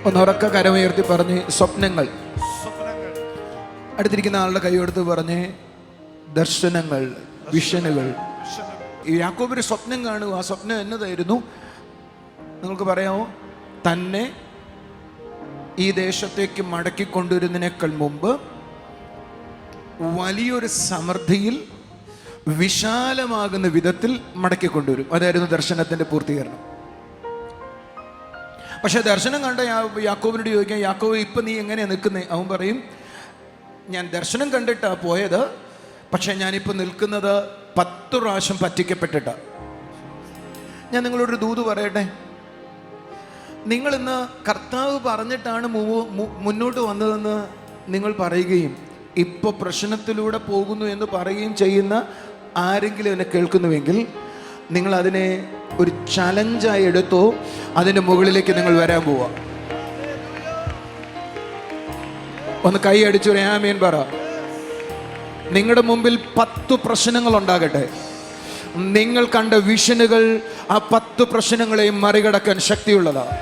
ഒന്നുറക്ക കരമുയർത്തി പറഞ്ഞ് സ്വപ്നങ്ങൾ. അടുത്തിരിക്കുന്ന ആളുടെ കൈയെടുത്ത് പറഞ്ഞ് ദർശനങ്ങൾ, വിഷനുകൾ. യാക്കോബ് ഒരു സ്വപ്നം കാണുക. ആ സ്വപ്നം എന്നതായിരുന്നു നിങ്ങൾക്ക് പറയാമോ? തന്നെ ഈ ദേശത്തേക്ക് മടക്കിക്കൊണ്ടുവരുന്നതിനേക്കാൾ മുമ്പ് വലിയൊരു സമൃദ്ധിയിൽ വിശാലമാകുന്ന വിധത്തിൽ മടക്കിക്കൊണ്ടുവരും. അതായിരുന്നു ദർശനത്തിന്റെ പൂർത്തീകരണം. പക്ഷെ ദർശനം കണ്ട യാക്കോബിനോട് ചോദിക്കാം, യാക്കോബ് ഇപ്പം നീ എങ്ങനെയാണ് നിൽക്കുന്നേ? അവൻ പറയും, ഞാൻ ദർശനം കണ്ടിട്ടാണ് പോയത്, പക്ഷെ ഞാനിപ്പോൾ നിൽക്കുന്നത് 10 പ്രാവശ്യം പറ്റിക്കപ്പെട്ടിട്ടാ. ഞാൻ നിങ്ങളോടൊരു ദൂത് പറയട്ടെ. നിങ്ങളിന്ന് കർത്താവ് പറഞ്ഞിട്ടാണ് മുന്നോട്ട് വന്നതെന്ന് നിങ്ങൾ പറയുകയും ഇപ്പോൾ പ്രശ്നത്തിലൂടെ പോകുന്നു എന്ന് പറയുകയും ചെയ്യുന്ന ആരെങ്കിലും എന്നെ കേൾക്കുന്നുവെങ്കിൽ നിങ്ങൾ അതിനെ ഒരു ചലഞ്ചായി എടുത്തോ. അതിൻ്റെ മുകളിലേക്ക് നിങ്ങൾ വരാൻ പോവാ. ഒന്ന് കൈ അടിച്ചു ആമേൻ പറ. നിങ്ങളുടെ മുമ്പിൽ 10 പ്രശ്നങ്ങൾ ഉണ്ടാകട്ടെ. നിങ്ങൾ കണ്ട വിഷനുകൾ ആ 10 പ്രശ്നങ്ങളെയും മറികടക്കാൻ ശക്തിയുള്ളതാണ്.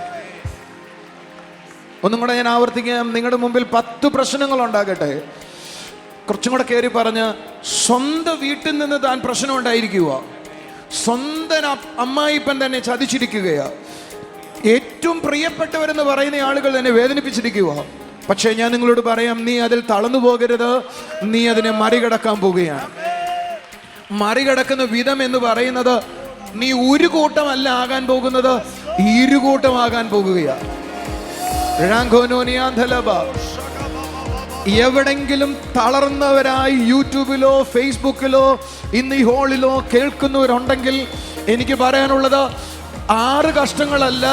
ഒന്നും കൂടെ ഞാൻ ആവർത്തിക്കാം. നിങ്ങളുടെ മുമ്പിൽ 10 പ്രശ്നങ്ങൾ ഉണ്ടാകട്ടെ. കുറച്ചും കൂടെ കയറി പറഞ്ഞ്, സ്വന്തം വീട്ടിൽ നിന്ന് താൻ പ്രശ്നം ഉണ്ടായിരിക്കുക, സ്വന്തം അമ്മായിപ്പൻ തന്നെ ചതിച്ചിരിക്കുകയാ, ഏറ്റവും പ്രിയപ്പെട്ടവരെന്ന് പറയുന്ന ആളുകൾ തന്നെ വേദനിപ്പിച്ചിരിക്കുക. പക്ഷേ ഞാൻ നിങ്ങളോട് പറയാം, നീ അതിൽ തളർന്നു പോകരുത്. നീ അതിനെ മറികടക്കാൻ പോവുകയാണ്. മറികടക്കുന്ന വിധം എന്ന് പറയുന്നത് നീ ഒരു കൂട്ടമല്ല ആകാൻ പോകുന്നത്, ഇരുകൂട്ടമാകാൻ പോകുകയാണ്. എവിടെങ്കിലും തളർന്നവരായി യൂട്യൂബിലോ ഫേസ്ബുക്കിലോ ഇന്ന് ഈ ഹോളിലോ കേൾക്കുന്നവരുണ്ടെങ്കിൽ എനിക്ക് പറയാനുള്ളത്, 6 കഷ്ടങ്ങളല്ല,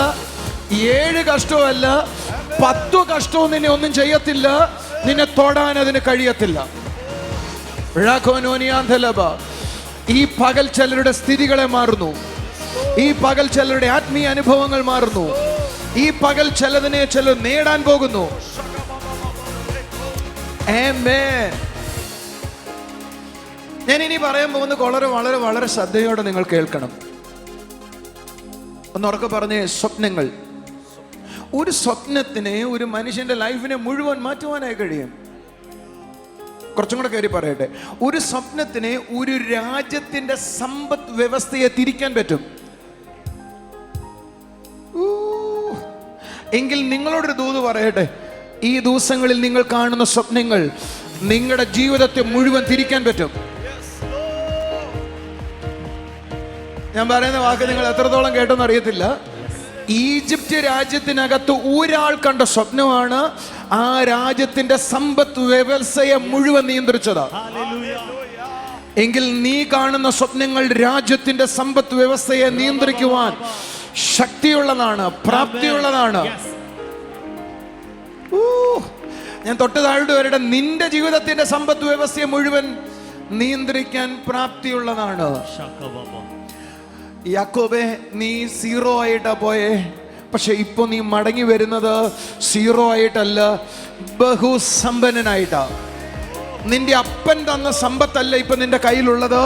7 കഷ്ടമല്ല, 10 കഷ്ടവും നിന്നെ ഒന്നും ചെയ്യത്തില്ല. നിന്നെ തൊടാൻ അതിന് കഴിയത്തില്ല. ഈ പകൽ ചിലരുടെ സ്ഥിതികളെ മാറുന്നു. ഈ പകൽ ചിലരുടെ ആത്മീയ അനുഭവങ്ങൾ മാറുന്നു. ഈ പകൽ ചിലതിനെ ചിലർ നേടാൻ പോകുന്നു. ഞാൻ ഇനി പറയാൻ പോകുന്നത് വളരെ വളരെ വളരെ ശ്രദ്ധയോടെ നിങ്ങൾ കേൾക്കണം. ഒന്ന് ഉറക്കെ പറഞ്ഞേ, സ്വപ്നങ്ങൾ. ഒരു സ്വപ്നത്തിനെ ഒരു മനുഷ്യന്റെ ലൈഫിനെ മുഴുവൻ മാറ്റുവാനായി കഴിയും. കുറച്ചും കൂടെ കയറി പറയട്ടെ. ഒരു സ്വപ്നത്തിന് ഒരു രാജ്യത്തിന്റെ സമ്പദ് വ്യവസ്ഥയെ തിരിക്കാൻ പറ്റും. എങ്കിൽ നിങ്ങളോടൊരു ദൂത് പറയട്ടെ. ഈ ദിവസങ്ങളിൽ നിങ്ങൾ കാണുന്ന സ്വപ്നങ്ങൾ നിങ്ങളുടെ ജീവിതത്തെ മുഴുവൻ തിരിക്കാൻ പറ്റും. ഞാൻ പറയുന്ന വാക്ക് നിങ്ങൾ എത്രത്തോളം കേട്ടെന്ന് അറിയത്തില്ല. ഈജിപ്റ്റ് രാജ്യത്തിനകത്ത് ഒരാൾ കണ്ട സ്വപ്നമാണ് ആ രാജ്യത്തിന്റെ സമ്പത്ത് വ്യവസ്ഥയെ മുഴുവൻ നിയന്ത്രിച്ചത്. എങ്കിൽ നീ കാണുന്ന സ്വപ്നങ്ങൾ രാജ്യത്തിന്റെ സമ്പത്ത് വ്യവസ്ഥയെ നിയന്ത്രിക്കുവാൻ ശക്തിയുള്ളതാണ്, പ്രാപ്തിയുള്ളതാണ്. ഞാൻ തൊട്ട് താഴോട്ട് വരട്ടെ. നിന്റെ ജീവിതത്തിന്റെ സമ്പത്ത് വ്യവസ്ഥയെ മുഴുവൻ നിയന്ത്രിക്കാൻ പ്രാപ്തിയുള്ളതാണ്. യാക്കോബേ, നീ 0 ആയിട്ടാ പോയേ, പക്ഷെ ഇപ്പൊ നീ മടങ്ങി വരുന്നത് 0 ആയിട്ടല്ല, ബഹുസമ്പന്നനായിട്ടാ. നിന്റെ അപ്പൻ തന്ന സമ്പത്തല്ല ഇപ്പൊ നിന്റെ കയ്യിലുള്ളത്.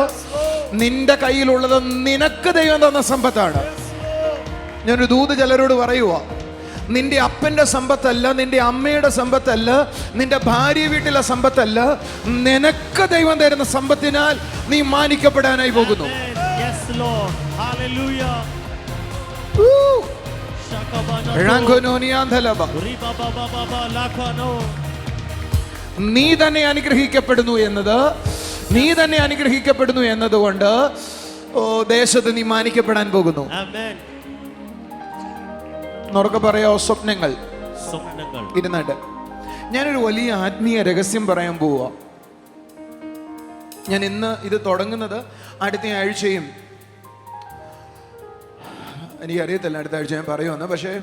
നിന്റെ കയ്യിലുള്ളത് നിനക്ക് ദൈവം തന്ന സമ്പത്താണ്. ഞാനൊരു ദൂത് ചിലരോട് പറയുക, നിന്റെ അപ്പന്റെ സമ്പത്തല്ല, നിന്റെ അമ്മയുടെ സമ്പത്തല്ല, നിന്റെ ഭാര്യ വീട്ടിലെ സമ്പത്തല്ല, നിനക്ക് ദൈവം തരുന്ന സമ്പത്തിനാൽ നീ മാനിക്കപ്പെടാനായി പോകുന്നു. നീ തന്നെ അനുഗ്രഹിക്കപ്പെടുന്നു എന്നതുകൊണ്ട് ദേശത്ത് നീ മാനിക്കപ്പെടാൻ പോകുന്നു. ഉറക്കെ പറയാ, സ്വപ്നങ്ങൾ. ഇരുന്നിട്ട് ഞാനൊരു വലിയ ആത്മീയ രഹസ്യം പറയാൻ പോവുക. ഞാൻ ഇന്ന് ഇത് തുടങ്ങുന്നത് അടുത്ത ആഴ്ചയും, എനിക്കറിയത്തില്ല അടുത്ത ആഴ്ച ഞാൻ പറയുമെന്ന്, പക്ഷേ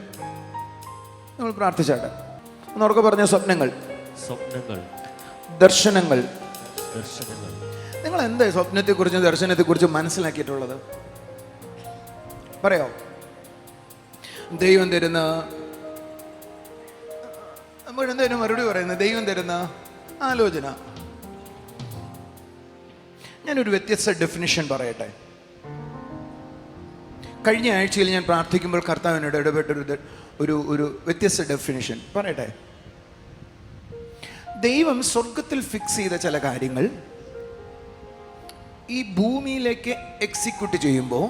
നമ്മൾ പ്രാർത്ഥിച്ചാട്ടെ. ഉറക്കെ പറഞ്ഞ സ്വപ്നങ്ങൾ, ദർശനങ്ങൾ. നിങ്ങൾ എന്താ സ്വപ്നത്തെക്കുറിച്ചും ദർശനത്തെക്കുറിച്ചും മനസ്സിലാക്കിയിട്ടുള്ളത്? പറയോ? ദൈവം തരുന്ന നമ്മളെന്തായാലും മറുപടി പറയുന്നത് ദൈവം തരുന്ന ആലോചന. ഞാനൊരു വ്യത്യസ്ത ഡെഫിനിഷൻ പറയട്ടെ. കഴിഞ്ഞ ആഴ്ചയിൽ ഞാൻ പ്രാർത്ഥിക്കുമ്പോൾ കർത്താവിനോട് ഇടപെട്ടൊരു ഒരു വ്യത്യസ്ത ഡെഫിനിഷൻ പറയട്ടെ. ദൈവം സ്വർഗത്തിൽ ഫിക്സ് ചെയ്ത ചില കാര്യങ്ങൾ ഈ ഭൂമിയിലേക്ക് എക്സിക്യൂട്ട് ചെയ്യുമ്പോൾ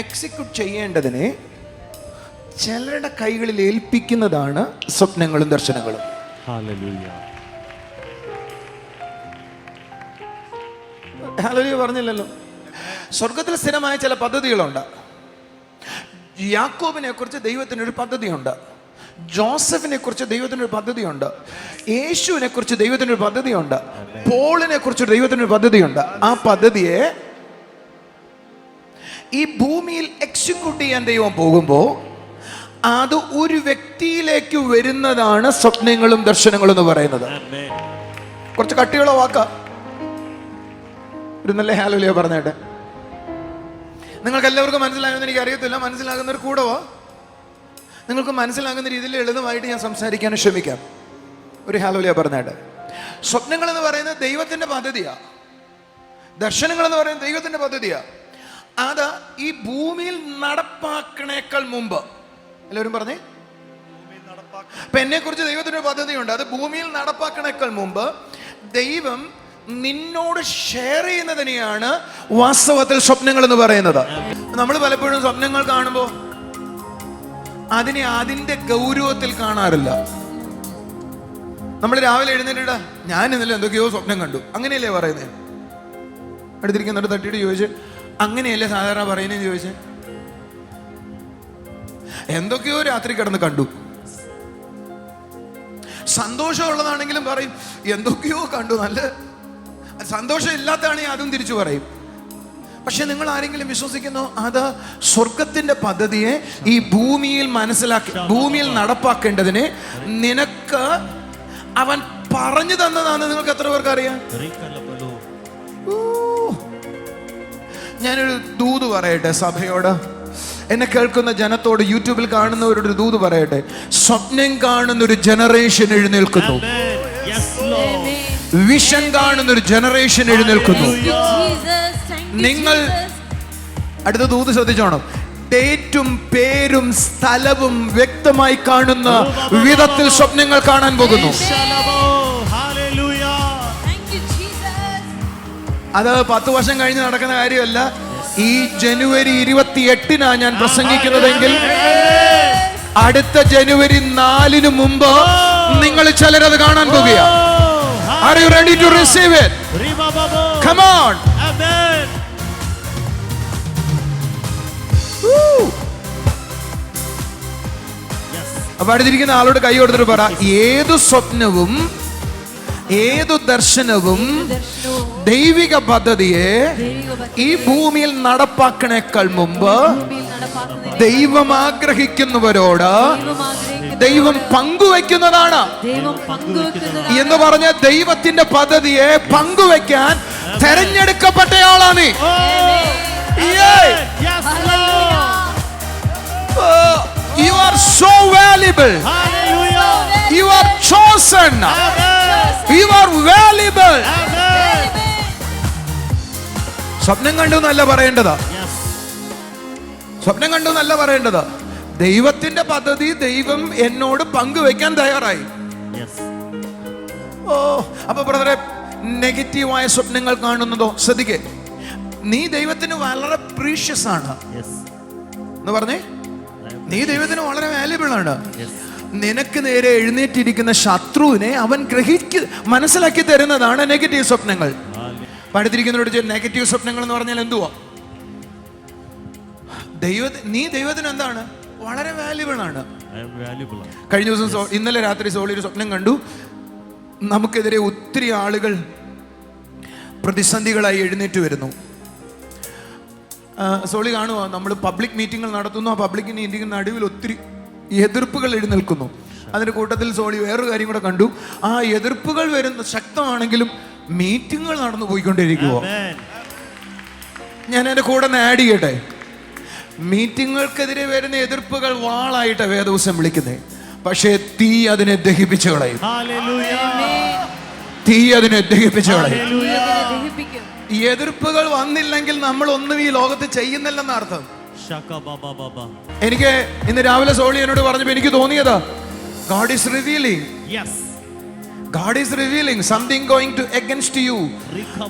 എക്സിക്യൂട്ട് ചെയ്യേണ്ടതിനെ ചിലരുടെ കൈകളിൽ ഏൽപ്പിക്കുന്നതാണ് സ്വപ്നങ്ങളും ദർശനങ്ങളും. ഹല്ലേലൂയ പറഞ്ഞില്ലല്ലോ. സ്വർഗത്തിൽ സ്ഥിരമായ ചില പദ്ധതികളുണ്ട്. യാക്കോബിനെ കുറിച്ച് ദൈവത്തിനൊരു പദ്ധതിയുണ്ട്. ജോസഫിനെ കുറിച്ച് ദൈവത്തിനൊരു പദ്ധതിയുണ്ട്. യേശുവിനെ കുറിച്ച് ദൈവത്തിനൊരു പദ്ധതിയുണ്ട്. പോളിനെ കുറിച്ച് ദൈവത്തിനൊരു പദ്ധതിയുണ്ട്. ആ പദ്ധതിയെ ഈ ഭൂമിയിൽ എക്സിക്യൂട്ട് ചെയ്യാൻ ദൈവം പോകുമ്പോൾ അത് ഒരു വ്യക്തിയിലേക്ക് വരുന്നതാണ് സ്വപ്നങ്ങളും ദർശനങ്ങളും എന്ന് പറയുന്നത്. കുറച്ച് കട്ടിയുള്ള വാക്ക, ഒരു നല്ല ഹല്ലേലൂയ പറഞ്ഞേട്ടെ. നിങ്ങൾക്ക് എല്ലാവർക്കും മനസ്സിലാകുമെന്ന് എനിക്ക് അറിയത്തില്ല. മനസ്സിലാകുന്നവർ കൂടവോ? നിങ്ങൾക്ക് മനസ്സിലാകുന്ന രീതിയിൽ ലളിതമായിട്ട് ഞാൻ സംസാരിക്കാൻ ശ്രമിക്കാം. ഒരു ഹല്ലേലൂയ പറഞ്ഞേട്ടെ. സ്വപ്നങ്ങൾ എന്ന് പറയുന്നത് ദൈവത്തിന്റെ പദ്ധതിയാ. ദർശനങ്ങൾ എന്ന് പറയുന്നത് ദൈവത്തിന്റെ പദ്ധതിയാ. അത് ഈ ഭൂമിയിൽ നടപ്പാക്കണേക്കാൾ മുമ്പ്, എല്ലാവരും പറഞ്ഞേ, അപ്പൊ എന്നെ കുറിച്ച് ദൈവത്തിന്റെ പദ്ധതിയുണ്ട്. അത് ഭൂമിയിൽ നടപ്പാക്കണേക്കാൾ മുമ്പ് ദൈവം നിന്നോട് ഷെയർ ചെയ്യുന്നതിനെയാണ് വാസ്തവത്തിൽ സ്വപ്നങ്ങൾ എന്ന് പറയുന്നത്. നമ്മൾ പലപ്പോഴും സ്വപ്നങ്ങൾ കാണുമ്പോൾ അതിനെ അതിന്റെ ഗൗരവത്തിൽ കാണാറില്ല. നമ്മൾ രാവിലെ എഴുന്നേറ്റിട്ട് ഞാൻ ഇന്നലെ എന്തൊക്കെയോ സ്വപ്നം കണ്ടു, അങ്ങനെയല്ലേ പറയുന്നത്? അടുത്തിരിക്കുന്നിട്ട് തട്ടിയിട്ട് ചോദിച്ച്, അങ്ങനെയല്ലേ സാധാരണ പറയുന്നതെന്ന് ചോദിച്ച്, എന്തൊക്കെയോ രാത്രി കിടന്ന് കണ്ടു. സന്തോഷമുള്ളതാണെങ്കിലും പറയും എന്തൊക്കെയോ കണ്ടു. നല്ല സന്തോഷം ഇല്ലാത്തതാണെങ്കിൽ അതും തിരിച്ചു പറയും. പക്ഷെ നിങ്ങൾ ആരെങ്കിലും വിശ്വസിക്കുന്നു അത് സ്വർഗത്തിന്റെ പദ്ധതിയെ ഈ ഭൂമിയിൽ മനസ്സിലാക്കി ഭൂമിയിൽ നടപ്പാക്കേണ്ടതിന് നിനക്ക് അവൻ പറഞ്ഞു തന്നതാണെന്ന് നിങ്ങൾക്ക് എത്ര പേർക്ക് അറിയാം? ഞാനൊരു ദൂത് പറയട്ടെ സഭയോട്, എന്നെ കേൾക്കുന്ന ജനത്തോട്, യൂട്യൂബിൽ കാണുന്നവരോട് ഒരു ദൂത് പറയട്ടെ. സ്വപ്നം കാണുന്ന ഒരു ജനറേഷൻ എഴുന്നേൽക്കുന്നു. വിഷൻ കാണുന്ന ഒരു ജനറേഷൻ എഴുന്നേൽക്കുന്നു. നിങ്ങൾ അടുത്ത ദൂത് ശ്രദ്ധിച്ചോണം. ഡേറ്റും പേരും സ്ഥലവും വ്യക്തമായി കാണുന്ന വിധത്തിൽ സ്വപ്നങ്ങൾ കാണാൻ പോകുന്നു. അത് 10 വർഷം കഴിഞ്ഞ് നടക്കുന്ന കാര്യമല്ല. ഈ ജനുവരി 28 ഞാൻ പ്രസംഗിക്കുന്നതെങ്കിൽ അടുത്ത ജനുവരി 4 മുമ്പ് നിങ്ങൾ ചിലരത് കാണാൻ പോകുക. Are you ready to receive it? Come on. അപ്പൊ അടുത്തിരിക്കുന്ന ആളോട് കൈ കൊടുത്തിട്ട് പറ, ഏതു സ്വപ്നവും ഏതു ദർശനവും ദൈവിക പദ്ധതിയെ ഈ ഭൂമിയിൽ നടപ്പാക്കണേക്കാൾ മുമ്പ് ദൈവം ആഗ്രഹിക്കുന്നവരോട് ദൈവം പങ്കുവെക്കുന്നതാണ് എന്ന് പറഞ്ഞ ദൈവത്തിന്റെ പദ്ധതിയെ പങ്കുവെക്കാൻ തെരഞ്ഞെടുക്കപ്പെട്ടയാളാണ്. You are so valuable. You are chosen. You are valuable. സ്വപ്നം കണ്ടു എന്നല്ല പറയേണ്ടത്. സ്വപ്നം കണ്ടു എന്നല്ല പറയേണ്ടത്. ദൈവത്തിന്റെ പദ്ധതി ദൈവം എന്നോട് പങ്കുവെക്കാൻ തയ്യാറായി. ഓ, അപ്പൊ ബ്രദറെ, നെഗറ്റീവായ സ്വപ്നങ്ങൾ കാണുന്നതോ ശ്രദ്ധിക്കേ. നീ ദൈവത്തിന് വളരെ പ്രീഷ്യസ് ആണ് എന്ന് പറഞ്ഞേ. നീ ദൈവത്തിന് വളരെ വാല്യുബിൾ ആണ്. നിനക്ക് നേരെ എഴുന്നേറ്റിരിക്കുന്ന ശത്രുവിനെ അവൻ മനസ്സിലാക്കി തരുന്നതാണ് നെഗറ്റീവ് സ്വപ്നങ്ങൾ. പഠിത്തിരിക്കുന്നവരോട് നെഗറ്റീവ് സ്വപ്നങ്ങൾ എന്ന് പറഞ്ഞാൽ എന്തുവാ? നീ ദൈവത്തിന് എന്താണ്? വളരെ വാല്യുബിൾ ആണ്. കഴിഞ്ഞ ദിവസം ഇന്നലെ രാത്രി സോളി ഒരു സ്വപ്നം കണ്ടു. നമുക്കെതിരെ ഒത്തിരി ആളുകൾ പ്രതിസന്ധികളായി എഴുന്നേറ്റ് വരുന്നു. സോളി കാണുക, നമ്മൾ പബ്ലിക് മീറ്റിങ്ങൾ നടത്തുന്നു. ആ പബ്ലിക് മീറ്റിംഗിന് നടുവിൽ ഒത്തിരി എതിർപ്പുകൾ എഴുന്നേൽക്കുന്നു. അതിന്റെ കൂട്ടത്തിൽ സോളി വേറൊരു കാര്യം കൂടെ കണ്ടു. ആ എതിർപ്പുകൾ വരുന്ന ശക്തമാണെങ്കിലും മീറ്റിങ്ങുകൾ നടന്നു പോയിക്കൊണ്ടിരിക്കുവോ. ഞാൻ എൻ്റെ കൂടെ ഒന്ന് ആഡ് ചെയ്യട്ടെ. മീറ്റിങ്ങുകൾക്കെതിരെ വരുന്ന എതിർപ്പുകൾ വാളായിട്ട് വേദവസം വിളിക്കുന്നത്. പക്ഷേ തീ അതിനെ ദഹിപ്പിച്ചു കളയും. തീ അതിനെ ദഹിപ്പിച്ചു കളയും. എതിർപ്പുകൾ വന്നില്ലെങ്കിൽ നമ്മൾ ഒന്നും ഈ ലോകത്ത് ചെയ്യുന്നില്ലെന്ന അർത്ഥം. എനിക്ക് ഇന്ന് രാവിലെ സോളി എന്നോട് പറഞ്ഞപ്പോൾ എനിക്ക് തോന്നിയതാ, God is revealing. Yes. God is revealing something going to against you.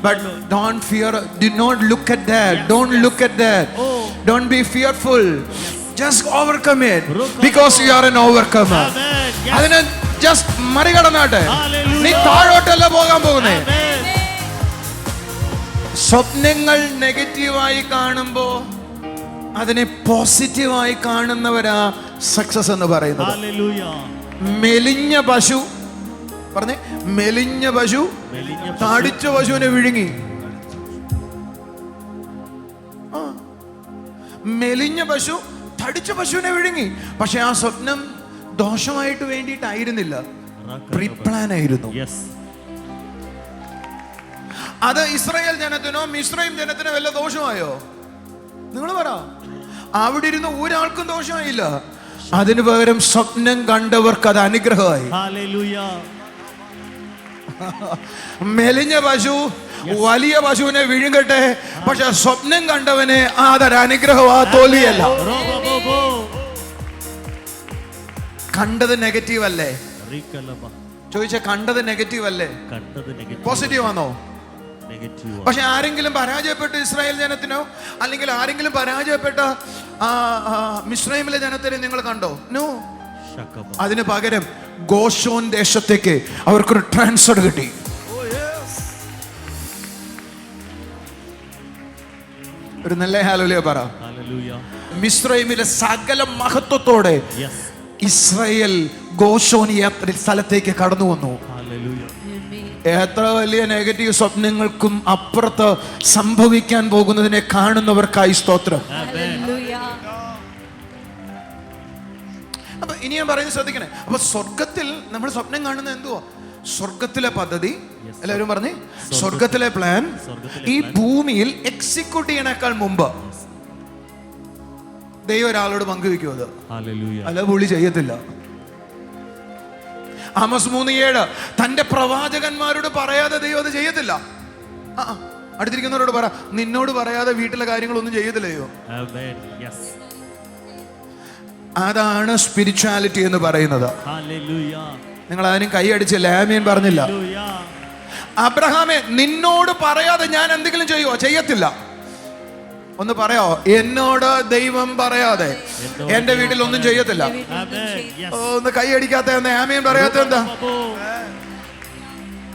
But don't fear. Do not look at that. Don't look at that. Don't be fearful. Just overcome it. Because you are an overcomer. അതിനെ just മറികടന്നാട്ടെ. നീ താഴോട്ടല്ല പോകാൻ പോകുന്നേ. സ്വപ്നങ്ങൾ നെഗറ്റീവായി കാണുമ്പോ അതിനെ പോസിറ്റീവായി കാണുന്നവരാ success എന്ന് പറയുന്നത്. മെലിഞ്ഞ പശു പറഞ്ഞേ, മെലിഞ്ഞ പശു തടിച്ച പശുവിനെ വിഴുങ്ങി. മെലിഞ്ഞ പശു തടിച്ച പശുവിനെ വിഴുങ്ങി. പക്ഷെ ആ സ്വപ്നം ദോഷമായിട്ട് വേണ്ടിയിട്ടായിരുന്നില്ല, പ്രീപ്ലാൻ ആയിരുന്നു. അത് ഇസ്രായേൽ ജനത്തിനോ മിസ്രൈം ജനത്തിനോ വല്ല ദോഷമായോ? നിങ്ങൾ പറ. അവിടെ ഇരുന്ന് ഒരാൾക്കും ദോഷമായില്ല. അതിനു പകരം സ്വപ്നം കണ്ടവർക്ക് അത് അനുഗ്രഹമായി. മെലിഞ്ഞ പശു വലിയ പശുവിനെ വിഴുങ്ങട്ടെ, പക്ഷെ സ്വപ്നം കണ്ടവനെ അതൊരു അനുഗ്രഹമാ, തോൽവിയല്ല. കണ്ടത് നെഗറ്റീവ് അല്ലേ? ചോദിച്ച കണ്ടത് നെഗറ്റീവ് അല്ലേ? പോസിറ്റീവ് ആണോ? പക്ഷെ ആരെങ്കിലും പരാജയപ്പെട്ട ഇസ്രായേൽ ജനത്തിനോ അല്ലെങ്കിൽ ആരെങ്കിലും പരാജയപ്പെട്ട മിസ്രൈമിലെ ജനത്തിനെ നിങ്ങൾ കണ്ടോ? നോ. അതിന് പകരം ഗോഷോൻ ദേശത്തേക്ക് അവർക്കൊരു ട്രാൻസ്ഫർ കിട്ടി. ഒരു നല്ല ഹല്ലേലൂയ പറ. മിസ്രൈമിലെ സകല മഹത്വത്തോടെ ഇസ്രായേൽ ഗോഷോൻ യാത്ര സ്ഥലത്തേക്ക് കടന്നു വന്നു. എത്ര വലിയ നെഗറ്റീവ് സ്വപ്നങ്ങൾക്കും അപ്പുറത്ത് സംഭവിക്കാൻ പോകുന്നതിനെ കാണുന്നവർക്കായി സ്തോത്രം. അപ്പൊ ഇനി ഞാൻ പറയുന്നത് ശ്രദ്ധിക്കണേ. അപ്പൊ സ്വർഗത്തിൽ നമ്മൾ സ്വപ്നം കാണുന്നത് എന്തുവാ? സ്വർഗത്തിലെ പദ്ധതി. എല്ലാവരും പറഞ്ഞേ, സ്വർഗത്തിലെ പ്ലാൻ ഈ ഭൂമിയിൽ എക്സിക്യൂട്ട് ചെയ്യണേക്കാൾ മുമ്പ് ദൈവം ഒരാളോട് പങ്കുവെക്കും. അത് അല്ല പുള്ളി ചെയ്യത്തില്ല. ആമോസ് 3:7 തന്റെ പ്രവാചകന്മാരോട് പറയാതെ ദൈവം അത് ചെയ്യത്തില്ല. അടുത്തിരിക്കുന്നവരോട് പറ, നിന്നോട് പറയാതെ വീട്ടിലെ കാര്യങ്ങളൊന്നും ചെയ്യത്തില്ല ദൈവം. അതാണ് സ്പിരിച്വാലിറ്റി എന്ന് പറയുന്നത്. നിങ്ങൾ അതിനും കൈയടിച്ചില്ല, ആമേൻ പറഞ്ഞില്ല. അബ്രഹാമേ, നിന്നോട് പറയാതെ ഞാൻ എന്തെങ്കിലും ചെയ്യുവോ? ചെയ്യത്തില്ല. ഒന്ന് പറയോ, എന്നോട് ദൈവം പറയാതെ എന്റെ വീട്ടിൽ ഒന്നും ചെയ്യത്തില്ല. ഒന്ന് കൈയടിക്കാത്ത എന്താ? ആമേൻ പറയാത്ത എന്താ?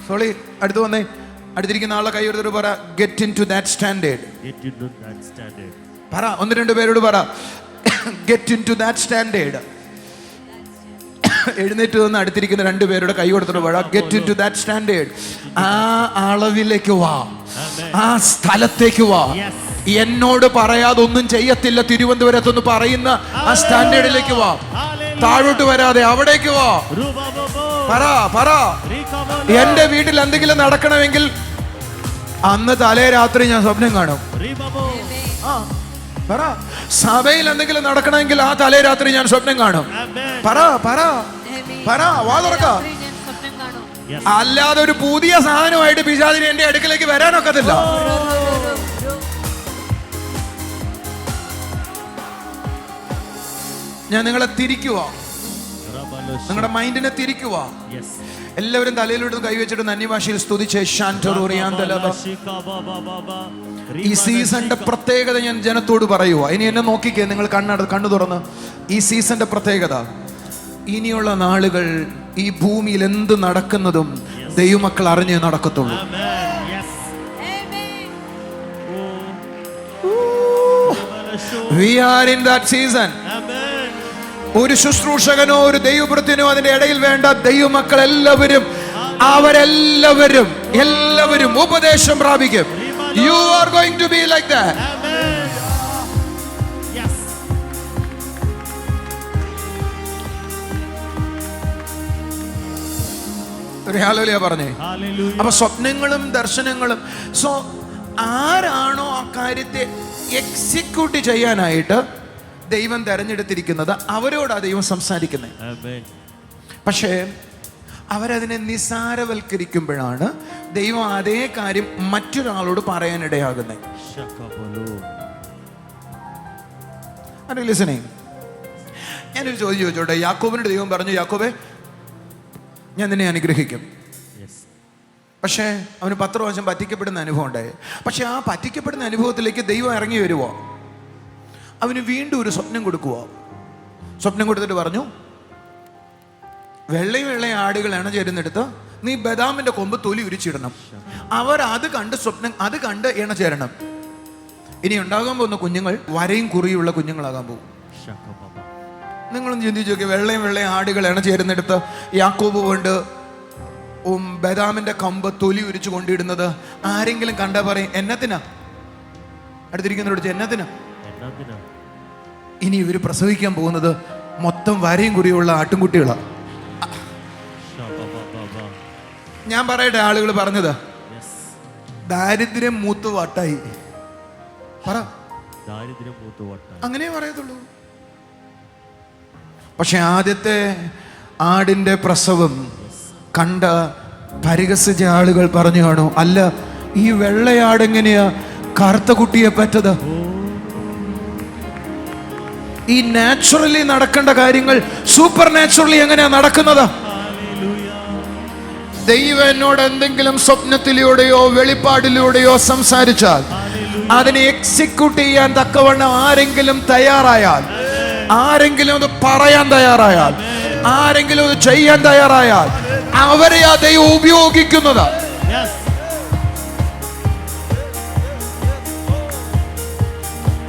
സോളി അടുത്ത് വന്നേ. അടുത്തിരിക്കുന്ന ആളെ കൈ എടുത്തിട്ട് പറ, get into that standard. പറ, ഒന്ന് രണ്ട് പേരോട് പറ, get into that standard. എഴുന്നേറ്റ് വന്ന് അടുത്തിരിക്കുന്ന രണ്ടുപേരുടെ കൈ കൊടുത്തിട്ട് പറ, get into that standard. ആ അളവിലേക്ക് വാ, ആ സ്ഥലത്തേക്ക് വാ. എന്നോട് പറയാതെ ഒന്നും ചെയ്യത്തില്ല തിരുവനന്തപുരത്തൊന്ന് പറയുന്ന ആ സ്റ്റാൻഡേർഡിലേക്ക് വാ. താഴോട്ട് വരാതെ അവിടേക്ക് വാ. പറ പറ, എന്റെ വീട്ടിൽ എന്തെങ്കിലും നടക്കണമെങ്കിൽ അന്ന് തലേ രാത്രി ഞാൻ സ്വപ്നം കാണും. പറ, സഭയിൽ എന്തെങ്കിലും നടക്കണമെങ്കിൽ ആ തലേ രാത്രി ഞാൻ സ്വപ്നം കാണും. പറ പറ പറ, വാ തുറക്ക. അല്ലാതെ ഒരു പുതിയ സാധനമായിട്ട് പിശാചിന് എന്റെ അടുക്കലേക്ക് വരാനൊക്കത്തില്ല. ഞാൻ നിങ്ങളെ തിരിക്കുക, നിങ്ങളുടെ മൈൻഡിനെ തിരിക്കുക. എല്ലാവരും തലയിലോട്ട് കൈവച്ചിട്ട് അന്യഭാഷയിൽ സ്തുതിച്ച് ഈ സീസണിന്റെ പ്രത്യേകത ഞാൻ ജനത്തോട് പറയുക. ഇനി എന്നെ നോക്കിക്കേ, നിങ്ങൾ കണ്ണു തുറന്ന്. ഈ സീസണിന്റെ പ്രത്യേകത, ഇനിയുള്ള നാളുകൾ ഈ ഭൂമിയിൽ എന്ത് നടക്കുന്നതും ദൈവമക്കൾ അറിഞ്ഞേ നടക്കത്തുള്ളൂ. We are in that season. ഒരു ശുശ്രൂഷകനോ ഒരു ദൈവവൃത്തിനോ അതിന്റെ ഇടയിൽ വേണ്ട. ദൈവമക്കൾ എല്ലാവരും എല്ലാവരും ഉപദേശം പ്രാപിക്കും. You are going to be like that. ഒരു ഹല്ലേലൂയ പറഞ്ഞേ. അപ്പൊ സ്വപ്നങ്ങളും ദർശനങ്ങളും, ആരാണോ ആ കാര്യത്തെ എക്സിക്യൂട്ട് ചെയ്യാനായിട്ട് ദൈവം തെരഞ്ഞെടുത്തിരിക്കുന്നത് അവരോടാ ദൈവം സംസാരിക്കുന്നത്. പക്ഷേ അവരതിനെ നിസാരവൽക്കരിക്കുമ്പോഴാണ് ദൈവം അതേ കാര്യം മറ്റൊരാളോട് പറയാനിടയാകുന്നത്. ആരും ലിസണിങ്? ഞാനൊരു ചോദ്യം ചോദിച്ചോട്ടെ. യാക്കോബിനോട് ദൈവം പറഞ്ഞു, യാക്കോബേ ഞാൻ നിന്നെ അനുഗ്രഹിക്കും. പക്ഷേ അവന് 10 പ്രാവശ്യം പറ്റിക്കപ്പെടുന്ന അനുഭവം ഉണ്ടായി. പക്ഷെ ആ പറ്റിക്കപ്പെടുന്ന അനുഭവത്തിലേക്ക് ദൈവം ഇറങ്ങി വരുവോ? അവന് വീണ്ടും ഒരു സ്വപ്നം കൊടുക്കുവോ? സ്വപ്നം കൊടുത്തിട്ട് പറഞ്ഞു, വെള്ളയും ആടുകൾ ഇണചേരുന്നെടുത്ത് നീ ബദാമിന്റെ കൊമ്പ് തൊലി ഉരിച്ചിടണം. അവർ അത് കണ്ട് ഇണചേരണം. ഇനി ഉണ്ടാകാൻ പോകുന്ന കുഞ്ഞുങ്ങൾ വരയും കുറിയുള്ള കുഞ്ഞുങ്ങളാകാൻ പോകും. നിങ്ങളൊന്ന് ചിന്തിച്ചു നോക്കിയ, വെള്ളയും ആടുകൾ ഇണചേരുന്നെടുത്ത് യാക്കോബ് കൊണ്ട് ബദാമിന്റെ കമ്പ് തൊലി ഉരിച്ചു കൊണ്ടിടുന്നത് ആരെങ്കിലും കണ്ടാ പറയും എന്നത്തിനാ? അടുത്തിരിക്കുന്നവരോട് എന്നത്തിനാ? ഇനി ഇവര് പ്രസവിക്കാൻ പോകുന്നത് മൊത്തം വരയും കുറിയുള്ള ആട്ടുംകുട്ടികളാണ്. ഞാൻ പറയട്ടെ, ആളുകൾ പറഞ്ഞത് ദാരിദ്ര്യം മൂത്ത് വട്ടായി. പറ, അങ്ങനെ പറയത്തുള്ളൂ. പക്ഷെ ആദ്യത്തെ ആടിന്റെ പ്രസവം കണ്ട പരിഹസിച്ച ആളുകൾ പറഞ്ഞു കാണൂ, അല്ല ഈ വെള്ളയാടെങ്ങനെയാ കറുത്ത കുട്ടിയെ പറ്റത്? ഈ നാച്ചുറലി നടക്കേണ്ട കാര്യങ്ങൾ സൂപ്പർ നാച്ചുറലി എങ്ങനെയാ നടക്കുന്നത്? ദൈവം എന്നോട് എന്തെങ്കിലും സ്വപ്നത്തിലൂടെയോ വെളിപ്പാടിലൂടെയോ സംസാരിച്ചാൽ അതിനെ എക്സിക്യൂട്ട് ചെയ്യാൻ തക്കവണ്ണം ആരെങ്കിലും തയ്യാറായാൽ, ആരെങ്കിലും അത് പറയാൻ തയ്യാറായാൽ, ആരെങ്കിലും അത് ചെയ്യാൻ തയ്യാറായാൽ അവരെ ആ ദൈവം ഉപയോഗിക്കുന്നത്.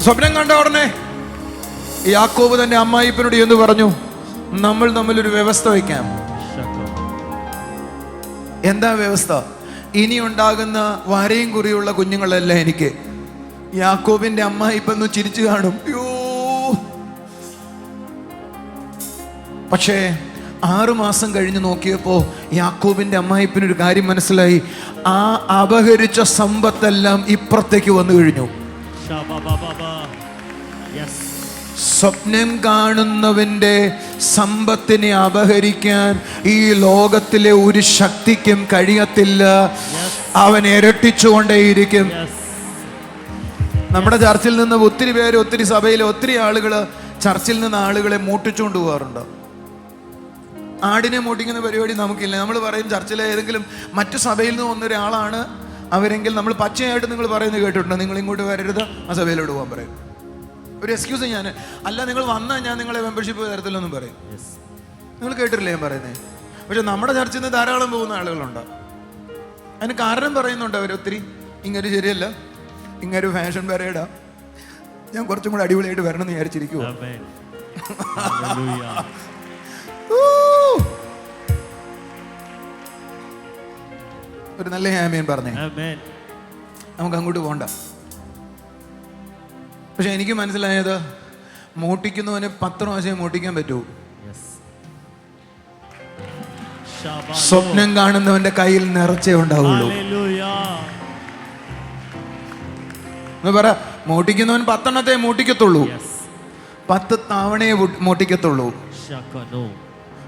സ്വപ്നം കണ്ട ഉടനെ യാക്കോബ് തന്റെ അമ്മായിപ്പനോട് എന്ന് പറഞ്ഞു, നമ്മൾ തമ്മിലൊരു വ്യവസ്ഥ വയ്ക്കാം. എന്താ വ്യവസ്ഥ? ഇനി ഉണ്ടാകുന്ന വരയും കുറിയുള്ള കുഞ്ഞുങ്ങളല്ല എനിക്ക്. യാക്കോബിന്റെ അമ്മായിപ്പൊന്ന് ചിരിച്ചു കാണും, യോ. പക്ഷേ 6 മാസം കഴിഞ്ഞ് നോക്കിയപ്പോ യാക്കോബിന്റെ അമ്മായിപ്പിനൊരു കാര്യം മനസ്സിലായി. ആ അപഹരിച്ച സമ്പത്തെല്ലാം ഇപ്പുറത്തേക്ക് വന്നു കഴിഞ്ഞു. സ്വപ്നം കാണുന്നവന്റെ സമ്പത്തിനെ അപഹരിക്കാൻ ഈ ലോകത്തിലെ ഒരു ശക്തിക്കും കഴിയത്തില്ല. അവൻ ഇരട്ടിച്ചുകൊണ്ടേയിരിക്കും. നമ്മുടെ ചർച്ചിൽ നിന്ന് ഒത്തിരി പേര്, ഒത്തിരി സഭയിലെ ഒത്തിരി ആളുകൾ ചർച്ചിൽ നിന്ന് ആളുകളെ മൂട്ടിച്ചുകൊണ്ട് പോകാറുണ്ട്. ആടിനെ മൂട്ടിക്കുന്ന പരിപാടി നമുക്കില്ല. നമ്മൾ പറയും ചർച്ചിലെ ഏതെങ്കിലും മറ്റു സഭയിൽ നിന്ന് വന്നൊരാളാണ് അവരെങ്കിൽ നമ്മൾ പച്ചയായിട്ട് നിങ്ങൾ പറയുന്നത് കേട്ടിട്ടുണ്ട്, നിങ്ങൾ ഇങ്ങോട്ട് വരരുത്, ആ സഭയിലോട്ട് പോകാൻ പറയും. ഒരു എക്സ്ക്യൂസ് ഞാൻ അല്ല, നിങ്ങൾ വന്നാൽ ഞാൻ നിങ്ങളെ മെമ്പർഷിപ്പ് തരത്തില്ലെന്നും പറയും. നിങ്ങൾ കേട്ടിട്ടില്ലേ ഞാൻ പറയുന്നത്? പക്ഷെ നമ്മുടെ ചർച്ചിൽ നിന്ന് ധാരാളം പോകുന്ന ആളുകളുണ്ട്. അതിന് കാരണം പറയുന്നുണ്ട് അവർ ഒത്തിരി. ഇങ്ങനെ ശരിയല്ല, ഇങ്ങനെ ഫാഷൻ പരേഡാ, ഞാൻ കുറച്ചും കൂടെ അടിപൊളിയായിട്ട് വരണം എന്ന് വിചാരിച്ചിരിക്കുവോ? ഒരു നല്ല ആമേൻ പറഞ്ഞേ. നമുക്ക് അങ്ങോട്ട് പോണ്ട. പക്ഷെ എനിക്ക് മനസ്സിലായത്, മൂട്ടിക്കുന്നവന് 10 പ്രാവശ്യം മൂട്ടിക്കാൻ പറ്റൂ. സ്വപ്നം കാണുന്നവന്റെ കയ്യിൽ നിറച്ചേ ഉണ്ടാവുള്ളൂ. എന്ന് പറ, മൂട്ടിക്കുന്നവൻ 10 എണ്ണത്തെ മൂട്ടിക്കത്തുള്ളൂ, 10 തവണയെ മൂട്ടിക്കത്തുള്ളൂ.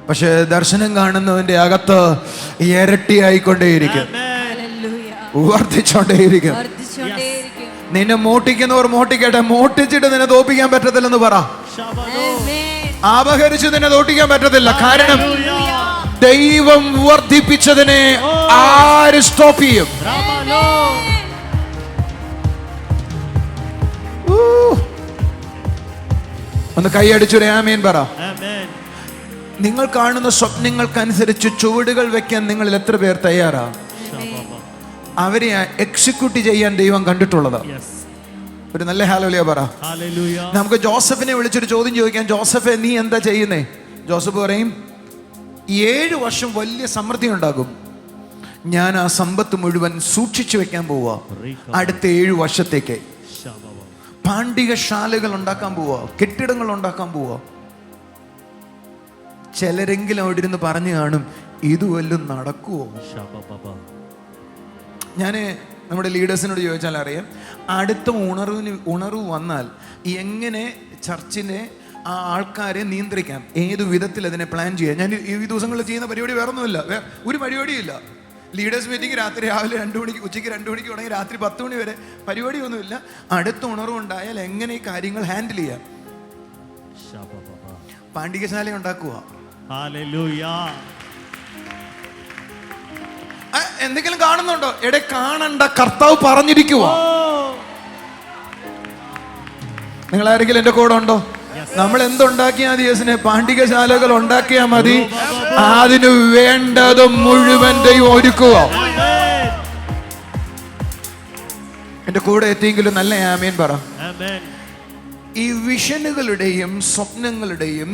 പക്ഷെ ദർശനം കാണുന്നവന്റെ അകത്ത് ഇരട്ടിയായിക്കൊണ്ടേയിരിക്കും, വർദ്ധിച്ചോണ്ടേയിരിക്കും. നിന്നെ മോട്ടിക്കുന്നവർ മോട്ടിക്കട്ടെ, മോട്ടിച്ചിട്ട് നിന്നെ തോപ്പിക്കാൻ പറ്റത്തില്ലെന്ന് പറ. അപഹരിച്ച് നിന്നെ തോട്ടിക്കാൻ പറ്റത്തില്ല. കാരണം ദൈവം വർദ്ധിപ്പിച്ചതിനെ ആര് സ്റ്റോപ്പ് ചെയ്യും? ഒന്ന് കൈയടിച്ചൊരു ആമേൻ പറ. നിങ്ങൾ കാണുന്ന സ്വപ്നങ്ങൾക്കനുസരിച്ച് ചുവടുകൾ വെക്കാൻ നിങ്ങളിൽ എത്ര പേർ തയ്യാറാ? അവരെ എക്സിക്യൂട്ട് ചെയ്യാൻ ദൈവം കണ്ടിട്ടുള്ളത്. ഒരു നല്ല ഹല്ലേലൂയ പറ. നമുക്ക് ജോസഫിനെ വിളിച്ചൊരു ചോദ്യം ചോദിക്കാം. ജോസഫെ, നീ എന്താ ചെയ്യുന്നേ? ജോസഫ് പറയും, 7 വർഷം വലിയ സമൃദ്ധി ഉണ്ടാകും, ഞാൻ ആ സമ്പത്ത് മുഴുവൻ സൂക്ഷിച്ചു വെക്കാൻ പോവാ. അടുത്ത 7 വർഷത്തേക്ക് പാണ്ഡികശാലകൾ ഉണ്ടാക്കാൻ പോവാ, കെട്ടിടങ്ങൾ ഉണ്ടാക്കാൻ പോവാ. ചിലരെങ്കിലും അവിടെ ഇരുന്ന് പറഞ്ഞു കാണും, ഇത് വല്ലതും നടക്കുവോ? ഞാൻ നമ്മുടെ ലീഡേഴ്സിനോട് ചോദിച്ചാൽ അറിയാം, അടുത്ത ഉണർവ് വന്നാൽ എങ്ങനെ ചർച്ചിനെ ആ ആൾക്കാരെ നിയന്ത്രിക്കാം, ഏത് വിധത്തിൽ അതിനെ പ്ലാൻ ചെയ്യാം. ഞാൻ ഈ ദിവസങ്ങളിൽ ചെയ്യുന്ന പരിപാടി വേറെ ഒന്നുമില്ല, ഒരു പരിപാടിയില്ല. ലീഡേഴ്സ് മീറ്റിംഗ് രാവിലെ 2 മണിക്ക്, ഉച്ചയ്ക്ക് 2 മണിക്ക് തുടങ്ങി രാത്രി 10 മണി വരെ പരിപാടിയൊന്നുമില്ല. അടുത്ത ഉണർവുണ്ടായാൽ എങ്ങനെ ഈ കാര്യങ്ങൾ ഹാൻഡിൽ ചെയ്യാം. പാണ്ഡികശാല ഉണ്ടാക്കുക. ഹല്ലേലൂയ. എന്തെങ്കിലും കാണുന്നുണ്ടോ? എടെ കാണണ്ട, കർത്താവ് പറഞ്ഞിരിക്കുക. നിങ്ങൾ ആരെങ്കിലും എന്റെ കൂടെ ഉണ്ടോ? നമ്മൾ എന്തുണ്ടാക്കിയാൽ മതി? യേശുവിനെ പാണ്ഡികശാലകൾ ഉണ്ടാക്കിയാൽ മതി. അതിന് വേണ്ടത് മുഴുവൻ ദൈവം ഒരുക്കുക. എന്റെ കൂടെ എത്തിയെങ്കിലും നല്ല ആമേൻ പറ. ഈ വിഷനുകളുടെയും സ്വപ്നങ്ങളുടെയും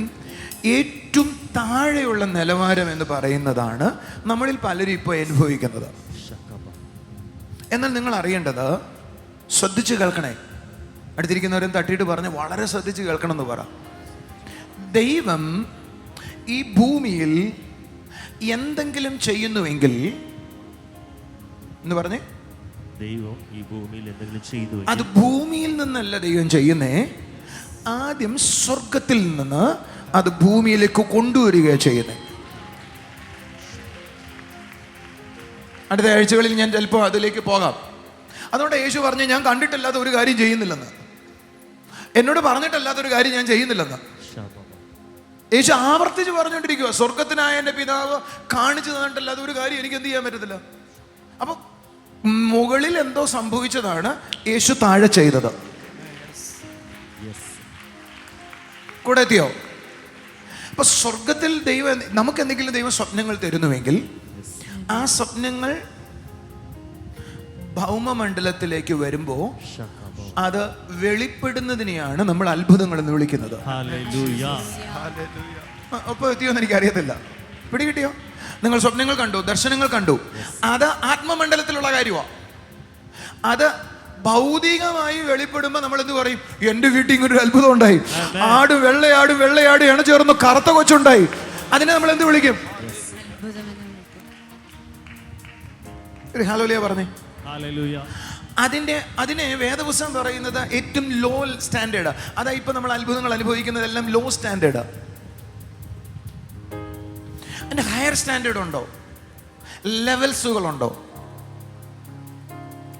ഏറ്റവും താഴെയുള്ള നിലവാരം എന്ന് പറയുന്നതാണ് നമ്മളിൽ പലരും ഇപ്പോൾ അനുഭവിക്കുന്നത്. എന്നാൽ നിങ്ങൾ അറിയേണ്ടത്, ശ്രദ്ധിച്ച് കേൾക്കണേ. അടുത്തിരിക്കുന്നവരും തട്ടിയിട്ട് പറഞ്ഞ് വളരെ ശ്രദ്ധിച്ച് കേൾക്കണം എന്ന് പറ. ദൈവം ഈ ഭൂമിയിൽ എന്തെങ്കിലും ചെയ്യുന്നുവെങ്കിൽ എന്ന് പറഞ്ഞേ, ദൈവം ഈ ഭൂമിയിൽ എന്തെങ്കിലും ചെയ്തു, അത് ഭൂമിയിൽ നിന്നല്ല ദൈവം ചെയ്യുന്നേ. ആദ്യം സ്വർഗത്തിൽ നിന്ന് അത് ഭൂമിയിലേക്ക് കൊണ്ടുവരികയാണ് ചെയ്യുന്നത്. അടുത്ത ആഴ്ചകളിൽ ഞാൻ ചിലപ്പോൾ അതിലേക്ക് പോകാം. അതുകൊണ്ട് യേശു പറഞ്ഞു, ഞാൻ കണ്ടിട്ടില്ലാത്ത ഒരു കാര്യം ചെയ്യുന്നില്ലെന്ന്, എന്നോട് പറഞ്ഞിട്ടല്ലാത്തൊരു കാര്യം ഞാൻ ചെയ്യുന്നില്ലെന്ന് യേശു ആവർത്തിച്ച് പറഞ്ഞുകൊണ്ടിരിക്കുക. സ്വർഗത്തിനായ എൻ്റെ പിതാവ് കാണിച്ചു തന്നിട്ടല്ലാത്ത ഒരു കാര്യം എനിക്ക് എന്ത് ചെയ്യാൻ പറ്റത്തില്ല. അപ്പൊ മുകളിൽ എന്തോ സംഭവിച്ചതാണ് യേശു താഴെ ചെയ്തത്. കൂടെ എത്തിയോ? അപ്പൊ സ്വർഗത്തിൽ ദൈവം നമുക്ക് എന്തെങ്കിലും ദൈവം സ്വപ്നങ്ങൾ തരുന്നുവെങ്കിൽ ആ സ്വപ്നങ്ങൾ ഭൗമമണ്ഡലത്തിലേക്ക് വരുമ്പോൾ അത് വെളിപ്പെടുന്നതിനെയാണ് നമ്മൾ അത്ഭുതങ്ങൾ എന്ന് വിളിക്കുന്നത്. അപ്പൊ എത്തിയോന്ന് എനിക്ക് അറിയത്തില്ല. പിടികിട്ടിയോ? നിങ്ങൾ സ്വപ്നങ്ങൾ കണ്ടു, ദർശനങ്ങൾ കണ്ടു, അത് ആത്മമണ്ഡലത്തിലുള്ള കാര്യമാണ്. അത് ഭൗതികമായി വെളിപ്പെടുമ്പോൾ നമ്മൾ എന്ത് പറയും? എന്റെ വീട്ടിൽ ഇങ്ങനൊരു അത്ഭുതം ഉണ്ടായി, വെള്ളയാട് ചേർന്ന് കറുത്ത കൊച്ചുണ്ടായി. അതിനെ നമ്മൾ എന്ത് വിളിക്കും? ഹല്ലേലൂയ പറഞ്ഞേ. അതിനെ വേദപുസ്തകം പറയുന്നത് ഏറ്റവും ലോ സ്റ്റാൻഡേർഡ്. അതാ ഇപ്പൊ നമ്മൾ അത്ഭുതങ്ങൾ അനുഭവിക്കുന്നതെല്ലാം ലോ സ്റ്റാൻഡേർഡ്. അതിന്റെ ഹയർ സ്റ്റാൻഡേർഡ് ഉണ്ടോ? ലെവൽസുകളുണ്ടോ?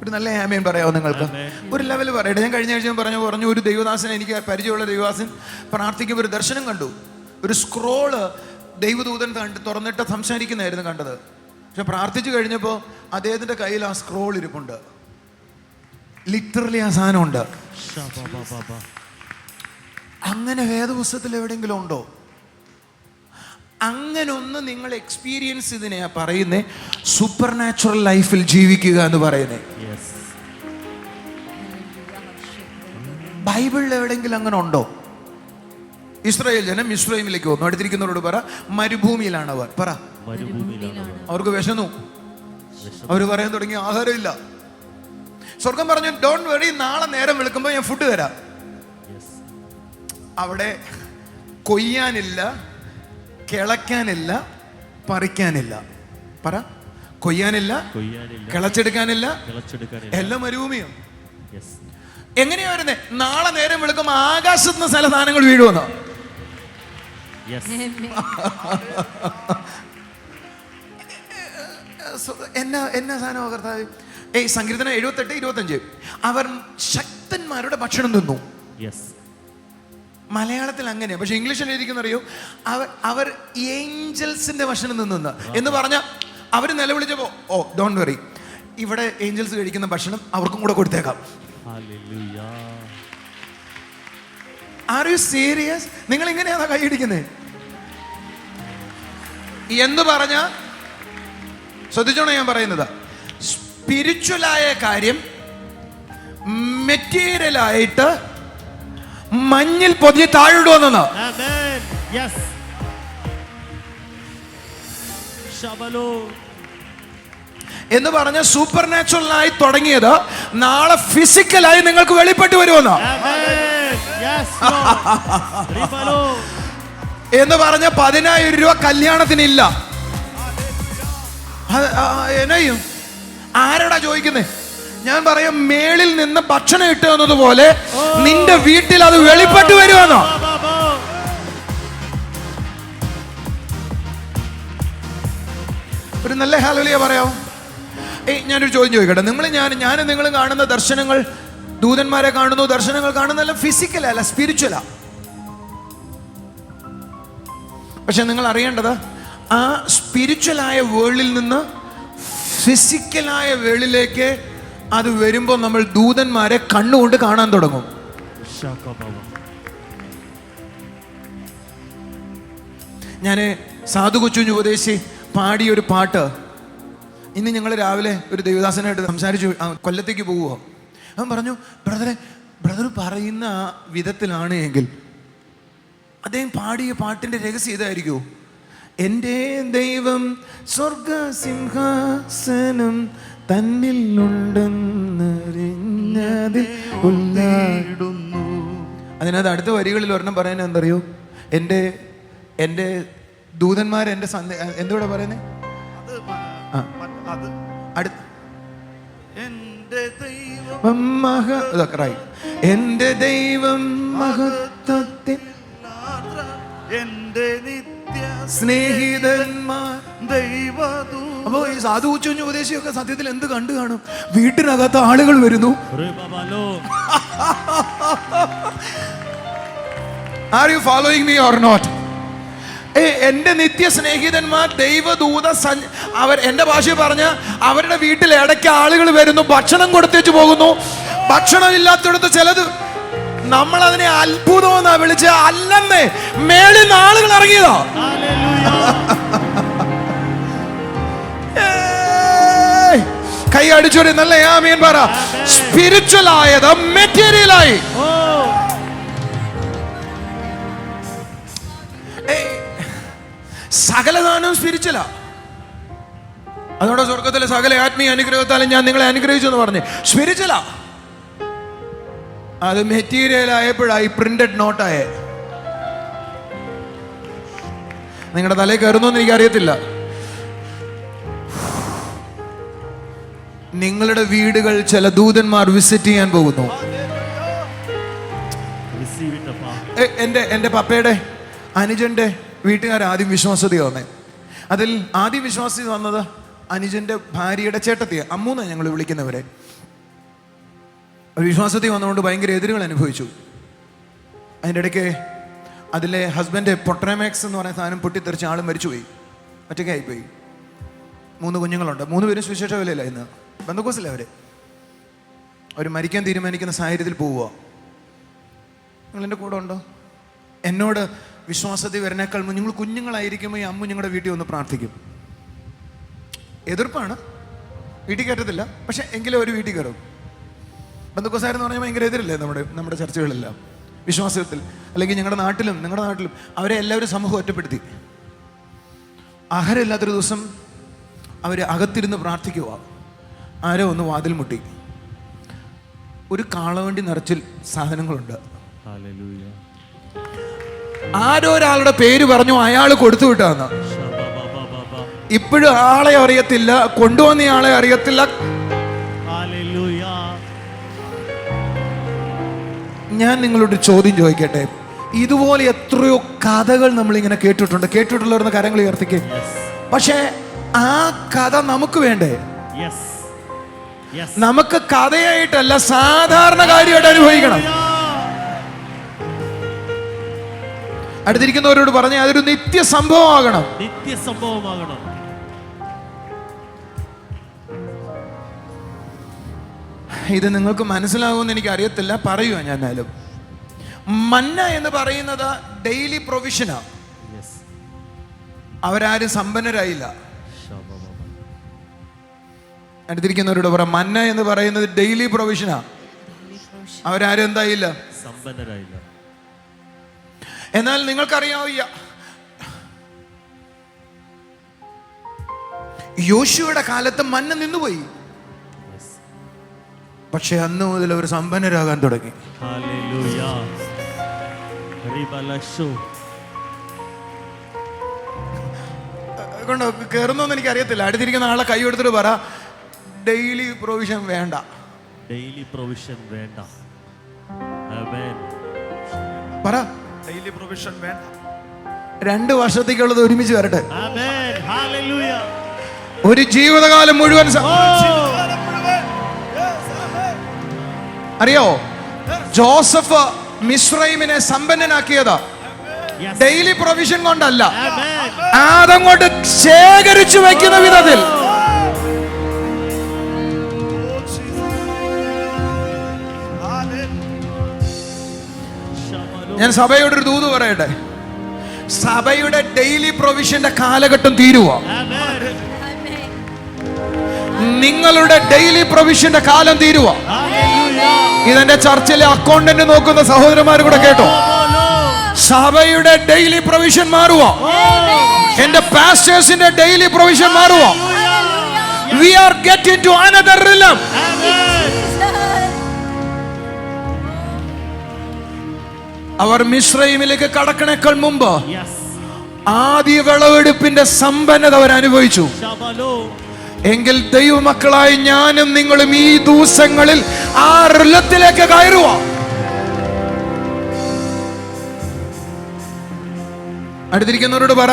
ഒരു നല്ല ആമേൻ പറയാമോ നിങ്ങൾക്ക്? ഒരു ലെവൽ പറയട്ടെ. ഞാൻ കഴിഞ്ഞ ആഴ്ച പറഞ്ഞു ഒരു ദൈവദാസൻ, എനിക്ക് പരിചയമുള്ള ദൈവദാസൻ പ്രാർത്ഥിക്കുമ്പോൾ ഒരു ദർശനം കണ്ടു. ഒരു സ്ക്രോള് ദൈവദൂതൻ തുറന്നിട്ട് സംസാരിക്കുന്നതായിരുന്നു കണ്ടത്. പക്ഷെ പ്രാർത്ഥിച്ചു കഴിഞ്ഞപ്പോൾ അദ്ദേഹത്തിന്റെ കയ്യിൽ ആ സ്ക്രോൾ ഇരിപ്പുണ്ട്. ലിറ്ററലി ആ സാധനം ഉണ്ട്. അങ്ങനെ വേദപുസ്തകത്തിൽ എവിടെയെങ്കിലും ഉണ്ടോ? അങ്ങനെ ഒന്ന് നിങ്ങൾ എക്സ്പീരിയൻസ് ഇതിനെയാ പറയുന്നേ സൂപ്പർ നാച്ചുറൽ ലൈഫിൽ ജീവിക്കുക എന്ന് പറയുന്നേ. ബൈബിളിൽ എവിടെയെങ്കിലും അങ്ങനെ ഉണ്ടോ? ഇസ്രായേൽ ജനം മിസ്രൈമിലേക്ക് വന്നു. അടുത്തിരിക്കുന്നവരോട് പറ, മരുഭൂമിയിലാണ് അവർ. പറ, അവർക്ക് വിശന്നു. അവർ പറയാൻ തുടങ്ങി, ആഹാരമില്ല. സ്വർഗം പറഞ്ഞു, ഡോണ്ട് വെറി, നാളെ നേരം വെളുക്കുമ്പോൾ ഞാൻ ഫുഡ് തരാം. അവിടെ കൊയ്യാനില്ല, കിളയ്ക്കാനില്ല, പറിക്കാനില്ല. പറ, കൊയ്യാനില്ല, കിളച്ചെടുക്കാനില്ല, എല്ലാം മരുഭൂമിയാണ്. എങ്ങനെയാ വരുന്നേ? നാളെ നേരം വെളുക്കുമ്പോൾ ആകാശത്ത് നിന്ന് ചില സാധനങ്ങൾ വീഴുമെന്നോ? എന്നാ സാധനമോ കർത്താവ്? സങ്കീർത്തനം 78-25 അവർ ശക്തന്മാരുടെ ഭക്ഷണം തിന്നു. മലയാളത്തിൽ അങ്ങനെയാ, പക്ഷെ ഇംഗ്ലീഷിൽ എഴുതിക്കുന്നറിയോ? അവർ ഏഞ്ചൽസിന്റെ ഭക്ഷണം തിന്നു എന്ന് പറഞ്ഞ അവർ നിലവിളിച്ചപ്പോ, ഓ ഡോണ്ട് വെറി, ഇവിടെ ഏഞ്ചൽസ് കഴിക്കുന്ന ഭക്ഷണം അവർക്കും കൂടെ കൊടുത്തേക്കാം. Are you serious? നിങ്ങൾ ഇങ്ങനെയാണോ കൈയടിക്കുന്നത്? എന്ന് പറഞ്ഞ ശ്രദ്ധിച്ചോണോ ഞാൻ പറയുന്നത്? സ്പിരിച്വലായ കാര്യം മെറ്റീരിയലായിട്ട് മഞ്ഞിൽ പൊതിഞ്ഞ് താഴിടുവെന്ന്. എന്ന് പറഞ്ഞ സൂപ്പർ നാച്ചുറലായി തുടങ്ങിയത് നാളെ ഫിസിക്കലായി നിങ്ങൾക്ക് വെളിപ്പെട്ട് വരുമെന്ന്. എന്ന് പറഞ്ഞ 10,000 രൂപ കല്യാണത്തിനില്ല. എന്നയും ആരടാ ചോദിക്കുന്നേ? ഞാൻ പറയാം, മേളിൽ നിന്ന് ഭക്ഷണം ഇട്ടു എന്നതുപോലെ നിന്റെ വീട്ടിൽ അത് വെളിപ്പെട്ട് വരുമെന്നോ? ഒരു നല്ല ഹല്ലേലൂയ പറയാമോ? ഞാനൊരു ചോദ്യം ചോദിക്കട്ടെ. ഞാനും നിങ്ങളും കാണുന്ന ദർശനങ്ങൾ, ദൂതന്മാരെ കാണുന്നു, ദർശനങ്ങൾ കാണുന്നതെല്ലാം ഫിസിക്കൽ അല്ല, സ്പിരിച്വലാ. പക്ഷെ നിങ്ങൾ അറിയേണ്ടത്, ആ സ്പിരിച്വലായ വേൾഡിൽ നിന്ന് ഫിസിക്കലായ വേൾഡിലേക്ക് അത് വരുമ്പോൾ നമ്മൾ ദൂതന്മാരെ കണ്ണുകൊണ്ട് കാണാൻ തുടങ്ങും. ഞാൻ സാധു കൊച്ചുഞ്ഞ് ഉപദേശി പാടിയൊരു പാട്ട് ഇന്ന് ഞങ്ങൾ രാവിലെ ഒരു ദേവദാസനായിട്ട് സംസാരിച്ചു. കൊല്ലത്തേക്ക് പോവുക. അവൻ പറഞ്ഞു, ബ്രദർ പറയുന്ന ആ വിധത്തിലാണ് എങ്കിൽ അദ്ദേഹം പാടിയ പാട്ടിൻ്റെ രഹസ്യം ഇതായിരിക്കുമോ? എൻ്റെ ദൈവം സ്വർഗസിംഹാസനം തന്നിൽ ഉണ്ടെന്നറിഞ്ഞതിൽ ഉള്ളാടുന്നു. അതിനകത്ത് അടുത്ത വരികളിൽ ഒരെണ്ണം പറയുന്നത് എന്തറിയോ? എൻ്റെ ദൂതന്മാർ എൻ്റെ എന്തോടെ പറയുന്നത്? എൻ്റെ ദൈവം മഹത്വത്തിൽ എൻ്റെ നിത്യ സ്നേഹിതന്മാർ ദൈവദൂ. അപ്പോ ഈ സാധു ഉച്ചഞ്ഞ ഉപദേശിയൊക്കെ സത്യത്തിൽ എന്ത് കണ്ടു കാണും? വീട്ടിനകത്ത് ആളുകൾ വരുന്നു. Are you following me or not? എൻ്റെ നിത്യ സ്നേഹിതന്മാർ ദൈവദൂത അവർ എൻ്റെ ഭാഷയിൽ പറഞ്ഞ അവരുടെ വീട്ടിൽ ഇടയ്ക്ക് ആളുകൾ വരുന്നു, ഭക്ഷണം കൊടുത്തേച്ചു പോകുന്നു. ഭക്ഷണം ഇല്ലാത്തടത്ത് ചിലത് നമ്മൾ അതിനെ അത്ഭുതം എന്നാ വിളിച്ച, അല്ലെന്നേ മേളിൽ നിന്ന് ആളുകൾ ഇറങ്ങിയതാ. കൈ അടിച്ചോടി നല്ല ആമീൻ പറ. സ്പിരിച്വൽ ആയത് മെറ്റീരിയലായി. സകലദാനം സ്പിരിച്വലാ. അതോടെ സ്വർഗത്തിലെ സകല ആത്മീയ അനുഗ്രഹത്താലും ഞാൻ നിങ്ങളെ അനുഗ്രഹിച്ചു എന്ന് പറഞ്ഞു. സ്പിരിച്വലാ. അത് മെറ്റീരിയലായപ്പോഴായി പ്രിന്റഡ് നോട്ടായേ. നിങ്ങളുടെ തലയിൽ കയറുന്നോന്ന് എനിക്കറിയത്തില്ല. നിങ്ങളുടെ വീടുകൾ ചില ദൂതന്മാർ വിസിറ്റ് ചെയ്യാൻ പോകുന്നു. എൻ്റെ പപ്പയുടെ അനുജന്റെ വീട്ടുകാർ ആദ്യം വിശ്വാസത വന്നേ. അതിൽ ആദ്യം വിശ്വാസത വന്നത് അനുജന്റെ ഭാര്യയുടെ ചേട്ടത്തിയ അമ്മൂന്ന് ഞങ്ങൾ വിളിക്കുന്നവരെ. ഒരു വിശ്വാസത്തിൽ വന്നുകൊണ്ട് ഭയങ്കര എതിരുകൾ അനുഭവിച്ചു. അതിൻ്റെ ഇടയ്ക്ക് അതിലെ ഹസ്ബൻഡ് പൊട്രമാക്സ് എന്ന് പറയുന്ന സാധനം പൊട്ടിത്തെറിച്ച് ആളും മരിച്ചുപോയി, ഒറ്റയ്ക്കായിപ്പോയി. 3 കുഞ്ഞുങ്ങളുണ്ട്. 3 പേരും സുവിശേഷ വിലയില്ല. ഇന്ന് ബന്ധക്കോസില്ല. അവർ മരിക്കാൻ തീരുമാനിക്കുന്ന സാഹചര്യത്തിൽ പോവുക. നിങ്ങൾ എൻ്റെ കൂടെ ഉണ്ടോ? എന്നോട് വിശ്വാസത്തിൽ വരുന്നേക്കാൾ നിങ്ങൾ കുഞ്ഞുങ്ങളായിരിക്കുമ്പോൾ ഈ അമ്മ നിങ്ങളുടെ വീട്ടിൽ ഒന്ന് പ്രാർത്ഥിക്കും. എതിർപ്പാണ്, വീട്ടിൽ കയറ്റത്തില്ല, പക്ഷെ എങ്കിലും ഒരു വീട്ടിൽ കയറും. ബന്ധക്കോസാരെന്ന് പറഞ്ഞാൽ ഭയങ്കര എതിരല്ലേ നമ്മുടെ ചർച്ചകളെല്ലാം വിശ്വാസത്തിൽ. അല്ലെങ്കിൽ നിങ്ങളുടെ നാട്ടിലും അവരെ എല്ലാവരും സമൂഹം ഒറ്റപ്പെടുത്തി. ആഹാരമില്ലാത്തൊരു ദിവസം അവർ അകത്തിരുന്ന് പ്രാർത്ഥിക്കുക. ആരോ ഒന്ന് വാതിൽ മുട്ടി. ഒരു കാളവണ്ടി നിറച്ചിൽ സാധനങ്ങളുണ്ട്. ആരോ ഒരാളുടെ പേര് പറഞ്ഞു, അയാൾ കൊടുത്തു വിട്ടാന്ന്. ഇപ്പോഴും ആളെ അറിയത്തില്ല, കൊണ്ടുവന്ന ആളെ അറിയത്തില്ല. ഞാൻ നിങ്ങളോട് ചോദ്യം ചോദിക്കട്ടെ, ഇതുപോലെ എത്രയോ കഥകൾ നമ്മളിങ്ങനെ കേട്ടിട്ടുള്ളവരുടെ കരങ്ങൾ ഉയർത്തിക്കേ. പക്ഷേ ആ കഥ നമുക്ക് വേണ്ടേ? നമുക്ക് കഥയായിട്ടല്ല, സാധാരണ കാര്യമായിട്ട് അനുഭവിക്കണം. അടുത്തിരിക്കുന്നവരോട് പറഞ്ഞ അതൊരു നിത്യ സംഭവമാകണം. ഇത് നിങ്ങൾക്ക് മനസ്സിലാകുമെന്ന് എനിക്ക് അറിയത്തില്ല, പറയുക ഞാനാലും. മന്ന എന്ന് പറയുന്നത് ഡെയിലി പ്രൊവിഷനാ. അവരാരും സമ്പന്നരായില്ല. അടുത്തിരിക്കുന്നവരോട് പറ, മന്ന എന്ന് പറയുന്നത് ഡെയിലി പ്രൊവിഷനാ. അവരാരും എന്തായില്ല? സമ്പന്നരായില്ല. എന്നാൽ നിങ്ങൾക്കറിയാവോ, യോശുവയുടെ കാലത്ത് മന്ന നിന്നുപോയി. പക്ഷെ അന്ന് മുതൽ അവർ സമ്പന്നരാകാൻ തുടങ്ങി. കൊണ്ട് കയറുന്നോന്ന് എനിക്ക് അറിയത്തില്ല. അടുത്തിരിക്കുന്ന ആളെ കൈ എടുത്തിട്ട് പറ, ഡെയിലി പ്രൊവിഷൻ വേണ്ട. ഡെയിലി പ്രൊവിഷൻ വേണ്ട. പറ, ഡെയിലി പ്രൊവിഷൻ വേണ്ട. 2 വർഷത്തേക്കുള്ളത് ഒരുമിച്ച് വരട്ടെ. ഒരു ജീവിതകാലം മുഴുവൻ. അറിയോ, ജോസഫ് മിസ്രൈമിനെ സമ്പന്നനാക്കിയതാ. Yes. ഡെയിലി പ്രൊവിഷൻ കൊണ്ടല്ല, Amen. അതങ്ങോട്ട് ശേഖരിച്ചു വെക്കുന്ന വിധത്തിൽ. ഞാൻ സഭയോടൊരു ദൂത് പറയട്ടെ. സഭയുടെ ഡെയിലി പ്രൊവിഷന്റെ കാലഘട്ടം തീരുവോ? Amen. നിങ്ങളുടെ ഡെയിലി പ്രൊവിഷന്റെ കാലം തീരുവോ? Hallelujah. ഇതെന്റെ ചർച്ചിലെ അക്കൗണ്ടന്റ് നോക്കുന്ന സഹോദരന്മാർ കൂടെ കേട്ടോ. സഭയുടെ ഡെയിലി പ്രൊവിഷൻ മാറുവോ? എന്റെ പാസ്റ്റേഴ്സിന്റെ ഡെയിലി പ്രൊവിഷൻ മാറുവോ? We are getting to another realm. അവർ മിസ്രൈമിലേക്ക് കടക്കണേക്കാൾ മുമ്പ് Yes. ആദ്യ വിളവെടുപ്പിന്റെ സമ്പന്നത അവർ അനുഭവിച്ചു. Shabalo. എങ്കിൽ ദൈവമക്കളായി ഞാനും നിങ്ങളും ഈ ദിവസങ്ങളിൽ ആ റിലത്തിലേക്ക് കയറുക. അടുത്തിരിക്കുന്നവരോട് പറ,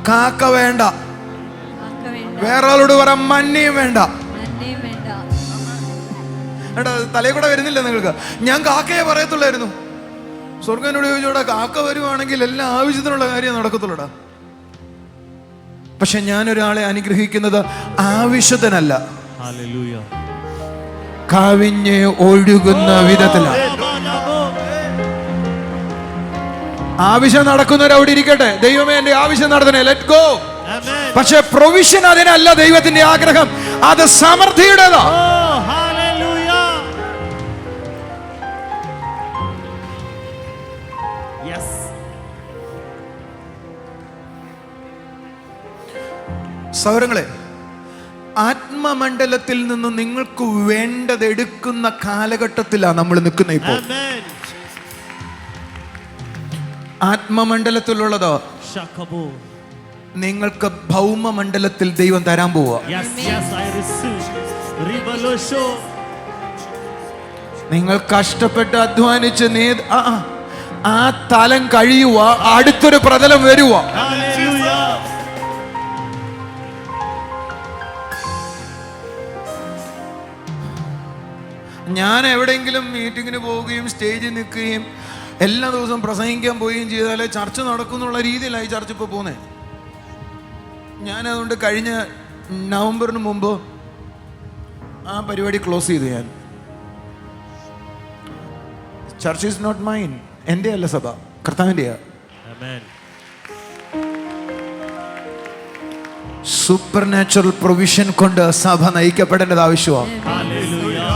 കാക്ക വേണ്ട. വേറെ ആളോട് പറ, മഞ്ഞയും വേണ്ട. എടാ, തലയിൽ കൂടെ വരുന്നില്ല നിങ്ങൾക്ക്? ഞാൻ കാക്കയെ പറയത്തുള്ളായിരുന്നു. സ്വർഗനോട് ചോദിച്ചോടാ, കാക്ക വരുവാണെങ്കിൽ എല്ലാ ആവശ്യത്തിനുള്ള കാര്യം നടക്കത്തുള്ളൂടാ. പക്ഷെ ഞാനൊരാളെ അനുഗ്രഹിക്കുന്നത് ആവശ്യത്തിനല്ല, Hallelujah. കവിഞ്ഞ് ഒഴുകുന്ന വിധത്തിലാണ്. ആവശ്യം നടക്കുന്നവരവിടെ ഇരിക്കട്ടെ. ദൈവമേ, എന്റെ ആവശ്യം നടത്തണേ, ലെറ്റ് ഗോ. Amen. പക്ഷെ പ്രൊവിഷൻ അതിനല്ല ദൈവത്തിന്റെ ആഗ്രഹം, അത് സമൃദ്ധിയുടേതാ. Oh, hallelujah. Yes. സൗരങ്ങളെ, ആത്മമണ്ഡലത്തിൽ നിന്ന് നിങ്ങൾക്ക് വേണ്ടത് എടുക്കുന്ന കാലഘട്ടത്തിലാണ് നമ്മൾ നിൽക്കുന്നത് ഇപ്പോൾ. Amen. ആത്മമണ്ഡലത്തിലുള്ളതോ Shakabo. നിങ്ങൾക്ക് ഭൗമമണ്ഡലത്തിൽ ദൈവം തരാൻ പോവുക. Yes, yes, I receive. Ribalosho. നിങ്ങൾ കഷ്ടപ്പെട്ട് അധ്വാനിച്ച് ആ തലം കഴിയുക, അടുത്തൊരു പ്രതലം വരുക. Hallelujah. ഞാൻ എവിടെയെങ്കിലും മീറ്റിങ്ങിന് പോവുകയും സ്റ്റേജിൽ നിൽക്കുകയും എല്ലാ ദിവസവും പ്രസംഗിക്കാൻ പോവുകയും ചെയ്താലേ ചർച്ച നടക്കുന്നുള്ള രീതിയിലായി ചർച്ച ഇപ്പോൾ പോകുന്നത്. ഞാനതുകൊണ്ട് കഴിഞ്ഞ നവംബറിന് മുമ്പ് ആ പരിപാടി ക്ലോസ് ചെയ്തു. ഞാൻ ചർച്ച് ഈസ് നോട്ട് മൈൻ, എൻ്റെ അല്ല സഭ, കർത്താവിൻ്റെയാ. Amen. സൂപ്പർ നാച്ചുറൽ പ്രൊവിഷൻ കൊണ്ട് സഭ നയിക്കപ്പെടേണ്ടത് ആവശ്യമാണ്. Hallelujah.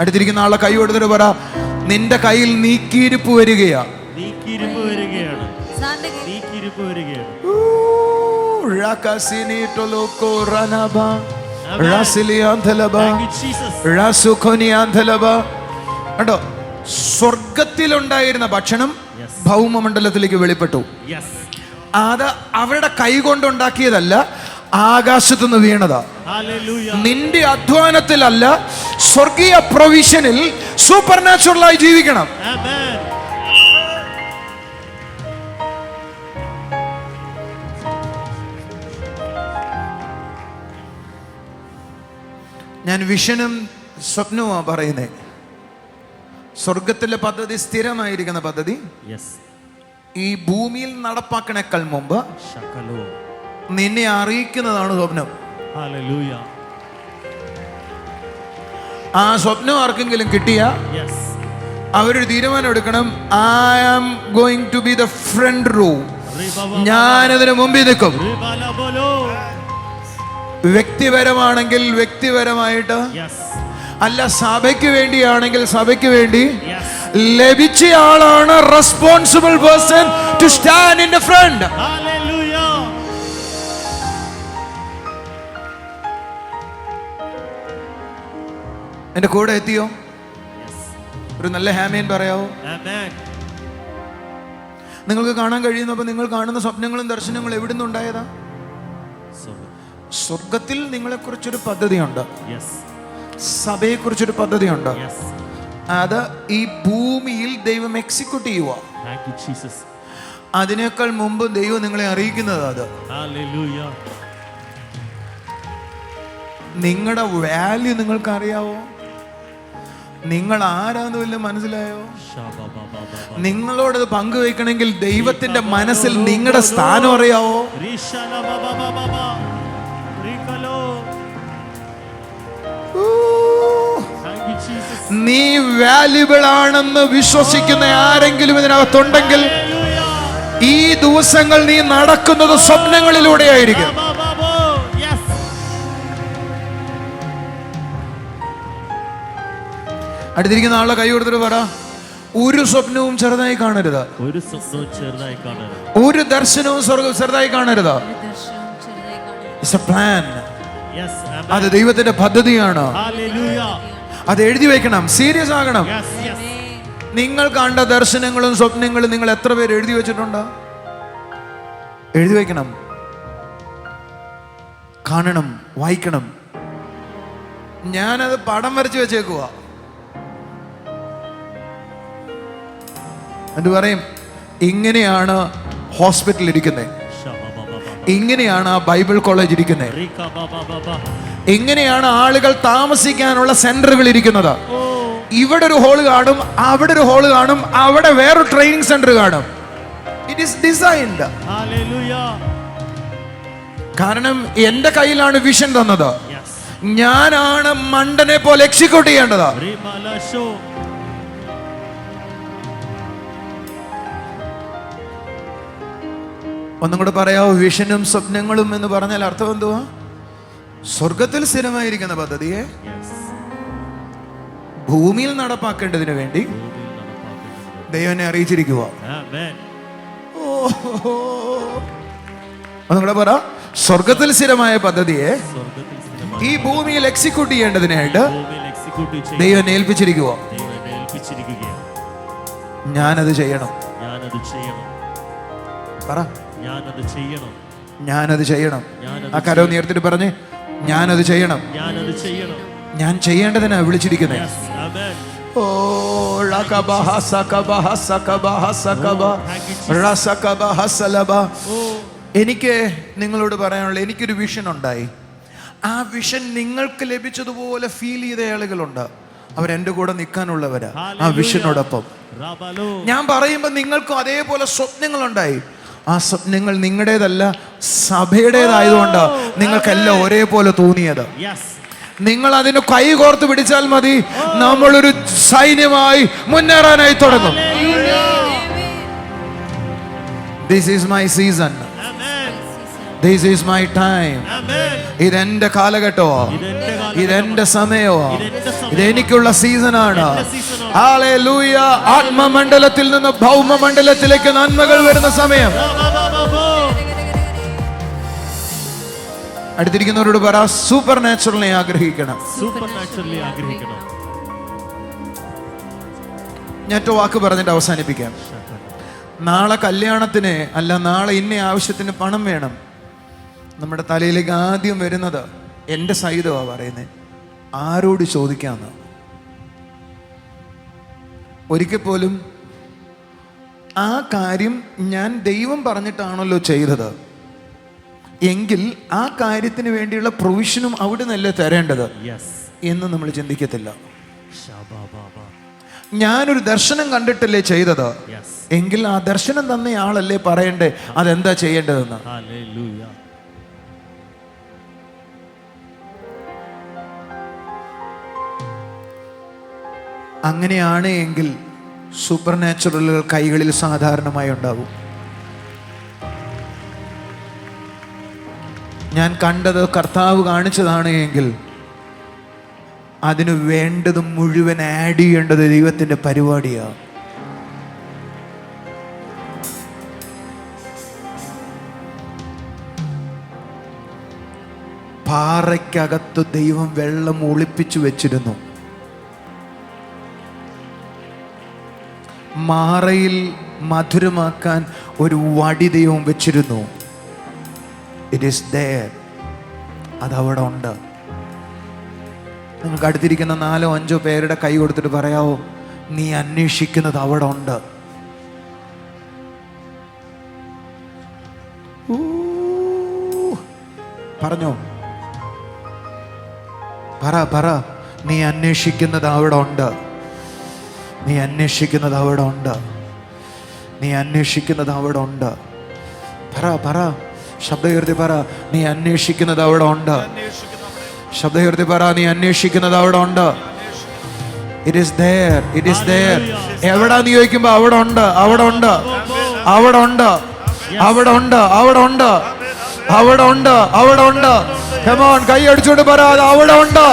അടുത്തിരിക്കുന്ന ആളെ കൈ കൊടുത്തിട്ട് പറ, നിന്റെ കയ്യിൽ നീക്കിയിരിപ്പ് വരികയാ. നീക്കിയിരിപ്പ് വരികയാണ്. നീക്കിയിരിപ്പ് വരികയാണ്. കണ്ടോ, സ്വർഗത്തിലുണ്ടായിരുന്ന ഭക്ഷണം Yes. ഭൗമമണ്ഡലത്തിലേക്ക് വെളിപ്പെട്ടു. Yes. അത് അവരുടെ കൈ കൊണ്ടുണ്ടാക്കിയതല്ല, ആകാശത്തുനിന്ന് വീണതാ. Hallelujah. നിന്റെ അധ്വാനത്തിലല്ല, സ്വർഗീയ പ്രൊവിഷനിൽ സൂപ്പർ നാച്ചുറലായി ജീവിക്കണം. Amen. ഞാൻ വിഷനും സ്വപ്നവുമാണ് പറയുന്നത്. സ്വർഗത്തിലെ പദ്ധതി സ്ഥിരമായിരിക്കുന്ന പദ്ധതി Yes. ഈ ഭൂമിയിൽ നടപ്പാക്കണേക്കാൾ മുമ്പ് Shakalo. നിന്നെ അറിയിക്കുന്നതാണ് സ്വപ്നം. Hallelujah. ആ സ്വപ്നം ആർക്കെങ്കിലും കിട്ടിയ Yes. അവരൊരു തീരുമാനം എടുക്കണം. I am going to be the front row. Ribaba. ഞാനതിന് മുമ്പിൽ നിൽക്കും. Ribalabolo. വ്യക്തിപരമാണെങ്കിൽ വ്യക്തിപരമായിട്ട്, Yes. അല്ല സഭയ്ക്ക് വേണ്ടിയാണെങ്കിൽ സഭയ്ക്ക് വേണ്ടി. Yes. ലഭിച്ച ആളാണ് responsible person to stand in the front. Hallelujah. എന്റെ കൂടെ എത്തിയോ? Yes. ഒരു നല്ല ഹാമേൻ പറയാവോ? Amen. നിങ്ങൾക്ക് കാണാൻ കഴിയുന്നപ്പോൾ നിങ്ങൾ കാണുന്ന സ്വപ്നങ്ങളും ദർശനങ്ങളും എവിടെ നിന്നുണ്ടായതാ? So. സ്വർഗത്തിൽ നിങ്ങളെക്കുറിച്ചൊരു പദ്ധതിയുണ്ട്, Yes. സഭയെക്കുറിച്ചൊരു പദ്ധതിയുണ്ട്. Yes. അത് ഈ ഭൂമിയിൽ ദൈവം എക്സിക്യൂട്ട് ചെയ്യുക. Thank you, Jesus. അതിനേക്കാൾ മുമ്പ് ദൈവം നിങ്ങളെ അറിയിക്കുന്നത് അത്. Hallelujah. നിങ്ങളുടെ വാല്യൂ നിങ്ങൾക്ക് അറിയാവോ? നിങ്ങൾ ആരാന്ന് വല്ലതും മനസ്സിലായോ? Shabba-ba-ba-ba-ba. നിങ്ങളോടത് പങ്കുവെക്കണമെങ്കിൽ ദൈവത്തിന്റെ മനസ്സിൽ നിങ്ങളുടെ സ്ഥാനം അറിയാവോ? Rishala-ba-ba-ba-ba-ba. Rikalo. Thank you, Jesus. നീ വാല്യുബിൾ ആണെന്ന് വിശ്വസിക്കുന്ന ആരെങ്കിലും ഇതിനകത്തുണ്ടെങ്കിൽ Hallelujah. ഈ ദിവസങ്ങൾ നീ നടക്കുന്നത് സ്വപ്നങ്ങളിലൂടെ ആയിരിക്കും. Ba-ba-ba-bo. Yes. അടുത്തിരിക്കുന്ന ആളെ കൈ കൊടുത്തിട്ട് പറ, ഒരു സ്വപ്നവും ചെറുതായി കാണരുത്, ഒരു സ്വപ്നവും ചെറുതായി കാണരുത്. ഒരു ദർശനവും ചെറുതായി കാണരുത്. It's A plan. Yes. Amen. അത് ദൈവത്തിന്റെ പദ്ധതിയാണ്. Hallelujah. അത് എഴുതി വെക്കണം, സീരിയസ് ആകണം. Yes, yes. നിങ്ങൾ കണ്ട ദർശനങ്ങളും സ്വപ്നങ്ങളും നിങ്ങൾ എത്ര പേര് എഴുതി വെച്ചിട്ടുണ്ട്? എഴുതി വെക്കണം, കാണണം, വായിക്കണം. ഞാനത് പടം വരച്ച് വെച്ചേക്കുക. എന്ന് പറയും, ഇങ്ങനെയാണ് ഹോസ്പിറ്റൽ ഇരിക്കുന്നത്, Shabba-ba-ba-ba. ഇങ്ങനെയാണ് ആ ബൈബിൾ കോളേജ് ഇരിക്കുന്നത്, Rika-ba-ba-ba-ba. ഇങ്ങനെയാണ് ആളുകൾ താമസിക്കാനുള്ള സെന്ററുകൾ ഇരിക്കുന്നത്. ഇവിടെ ഒരു ഹോള് കാണും, അവിടെ ഒരു ഹോള് കാണും, അവിടെ വേറൊരു ട്രെയിനിങ് സെന്റർ കാണും. It is designed. Hallelujah. കാരണം എന്റെ കയ്യിലാണ് വിഷൻ തന്നത്. Yes. ഞാനാണ് മണ്ടനെ പോലെ എക്സിക്യൂട്ട് ചെയ്യേണ്ടത്. Rimala-sho. ഒന്നും കൂടെ പറയാവോ? വിഷനും സ്വപ്നങ്ങളും എന്ന് പറഞ്ഞാൽ അർത്ഥം എന്തുവാ? സ്വർഗത്തിൽ സ്ഥിരമായിരിക്കുന്ന പദ്ധതിയെ Yes. ഭൂമിയിൽ നടപ്പാക്കേണ്ടതിന് വേണ്ടി ദൈവനെ അറിയിച്ചിരിക്കുക. Amen. ഒന്നും കൂടെ പറ, സ്വർഗത്തിൽ സ്ഥിരമായ പദ്ധതിയെ സ്വർഗ്ഗത്തിൽ സ്ഥിരമായി ഈ ഭൂമിയിൽ എക്സിക്യൂട്ട് ചെയ്യേണ്ടതിനായിട്ട് ഭൂമിയിൽ എക്സിക്യൂട്ടീവ് ചെയ്യാൻ ദൈവം ഏൽപ്പിച്ചിരിക്കുക. ദൈവം എന്നെ ഏൽപ്പിച്ചിരിക്കുകയാണ്. ഞാനത് ചെയ്യണം. ഞാനത് ചെയ്യണം. പറ, ഞാനത് ചെയ്യണം. ഞാനത് ചെയ്യണം. ഞാനത് ആ കരവ് നേർത്തിട്ട് പറഞ്ഞ്, ഞാനത് ചെയ്യണം. ഞാനത് ചെയ്യണം. ഞാൻ ചെയ്യേണ്ടതിനാ വിളിച്ചിരിക്കുന്നത്. Yes. Amen. ഓ ളകബഹ സകബഹ സകബഹ സകബ റസകബഹ സലബ. എനിക്ക് നിങ്ങളോട് പറയാനുള്ള, എനിക്കൊരു വിഷൻ ഉണ്ടായി. ആ വിഷൻ നിങ്ങൾക്ക് ലഭിച്ചതുപോലെ ഫീൽ ചെയ്ത ആളുകളുണ്ട്. അവരെൻ്റെ കൂടെ നിൽക്കാനുള്ളവരാ ആ വിഷനോടൊപ്പം. Rabalo. ഞാൻ പറയുമ്പോൾ നിങ്ങൾക്കും അതേപോലെ സ്വപ്നങ്ങളുണ്ടായി. ആ സ്വപ്നങ്ങൾ നിങ്ങളുടേതല്ല, സഭയുടേതായതുകൊണ്ട് നിങ്ങൾക്കെല്ലാം ഒരേപോലെ തോന്നിയത്. Yes. നിങ്ങൾ അതിന് കൈ കോർത്ത് പിടിച്ചാൽ മതി, നമ്മളൊരു സൈന്യമായി മുന്നേറാനായി തുടങ്ങും. This is my season, Amen. This is my time. Amen. ഇതെന്റെ കാലഘട്ടമോ, ഇതെന്റെ സമയമോ, ഇതെനിക്കുള്ള സീസണാണ്. ഹല്ലേലൂയ. ആത്മമണ്ഡലത്തിൽ നിന്ന് ഭൗമമണ്ഡലത്തിലേക്ക് നന്മകൾ വരുന്ന സമയം. Rabababo. അടുത്തിരിക്കുന്നവരോട് പറ, സൂപ്പർ നാച്ചുറലിനെ ആഗ്രഹിക്കണം. Supernaturally ആഗ്രഹിക്കണം. ഞാൻ ഒറ്റ വാക്ക് പറഞ്ഞിട്ട് അവസാനിപ്പിക്കാം. നാളെ കല്യാണത്തിന് അല്ല, നാളെ ഇന്ന ആവശ്യത്തിന് പണം വേണം. നമ്മുടെ തലയിലേക്ക് ആദ്യം വരുന്നത് എൻ്റെ സഹിതമാണ് പറയുന്നത്, ആരോട് ചോദിക്കാമെന്ന്. ഒരിക്കൽ പോലും ആ കാര്യം ഞാൻ ദൈവം പറഞ്ഞിട്ടാണല്ലോ ചെയ്തത് എങ്കിൽ ആ കാര്യത്തിന് വേണ്ടിയുള്ള പ്രൊവിഷനും അവിടെ നിന്നല്ലേ തരേണ്ടത് Yes. എന്ന് നമ്മൾ ചിന്തിക്കത്തില്ല. Shabba-ba-ba. ഞാനൊരു ദർശനം കണ്ടിട്ടല്ലേ ചെയ്തത് Yes. എങ്കിൽ ആ ദർശനം തന്ന ആളല്ലേ പറയണ്ടേ അതെന്താ ചെയ്യേണ്ടതെന്ന്. Hallelujah. അങ്ങനെയാണ് എങ്കിൽ സൂപ്പർ നാച്ചുറലുകൾ കൈകളിൽ സാധാരണമായി ഉണ്ടാകും. ഞാൻ കണ്ടത് കർത്താവ് കാണിച്ചതാണ് എങ്കിൽ അതിന് വേണ്ടത് മുഴുവൻ ആഡ് ചെയ്യേണ്ടത് ദൈവത്തിൻ്റെ പരിപാടിയാണ്. പാറയ്ക്കകത്ത് ദൈവം വെള്ളം ഒളിപ്പിച്ചു വെച്ചിരുന്നു. മാറയിൽ മധുരമാക്കാൻ ഒരു വടി ദൈവം വെച്ചിരുന്നു. ഇറ്റ് ഈസ് ദേർ, അതവിടെ ഉണ്ട്. നിങ്ങൾക്ക് അടുത്തിരിക്കുന്ന 4-5 പേരുടെ കൈ കൊടുത്തിട്ട് പറയാവോ, നീ അന്വേഷിക്കുന്നത് അവിടെ ഉണ്ട്. പറഞ്ഞോ, പറ, നീ അന്വേഷിക്കുന്നത് അവിടെ ഉണ്ട്. നീ അന്വേഷിക്കുന്നത് അവിടെ ഉണ്ട്. നീ അന്വേഷിക്കുന്നത് അവിടെ ഉണ്ട്. പറ ശബ്ദകീർത്തി പറ, നീ അന്വേഷിക്കുന്നത് അവിടെ ഉണ്ട്. ശബ്ദകീർത്തി പറ, നീ അന്വേഷിക്കുന്നത് അവിടെ ഉണ്ട്. It is there, it is there. എവിടാ നീ ചോദിക്കുമ്പോ അവിടെ ഉണ്ട്, അവിടെ ഉണ്ട്, അവിടെ ഉണ്ട്, അവിടെ ഉണ്ട്, അവിടെ ഉണ്ട്, അവിടെ ഉണ്ട്, അവിടെ ഉണ്ട്. Come on, കൈ അടിച്ചോണ്ട് പറ, അത് അവിടെ ഉണ്ട്,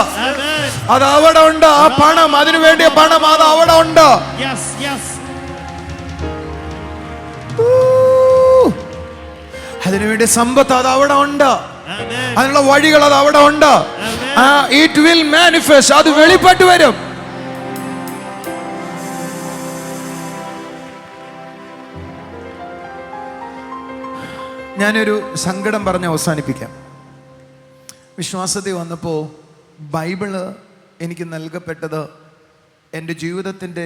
അത് അവിടെ ഉണ്ട്. ആ പണം, അതിനു വേണ്ടിയ പണം, അത് അവിടെ ഉണ്ട്. Yes, yes. അതിനുവേണ്ടി സമ്പത്ത് അത് അവിടെ ഉണ്ട്. Amen. അതിനുള്ള വഴികൾ അത് അവിടെ ഉണ്ട്. ഇറ്റ് വിൽ മാനിഫെസ്റ്റ്, അത് വെളിപ്പെട്ട് വരും. ഞാനൊരു സങ്കടം പറഞ്ഞ് അവസാനിപ്പിക്കാം. വിശ്വാസത്തിൽ വന്നപ്പോൾ ബൈബിള് എനിക്ക് നൽകപ്പെട്ടത് എൻ്റെ ജീവിതത്തിൻ്റെ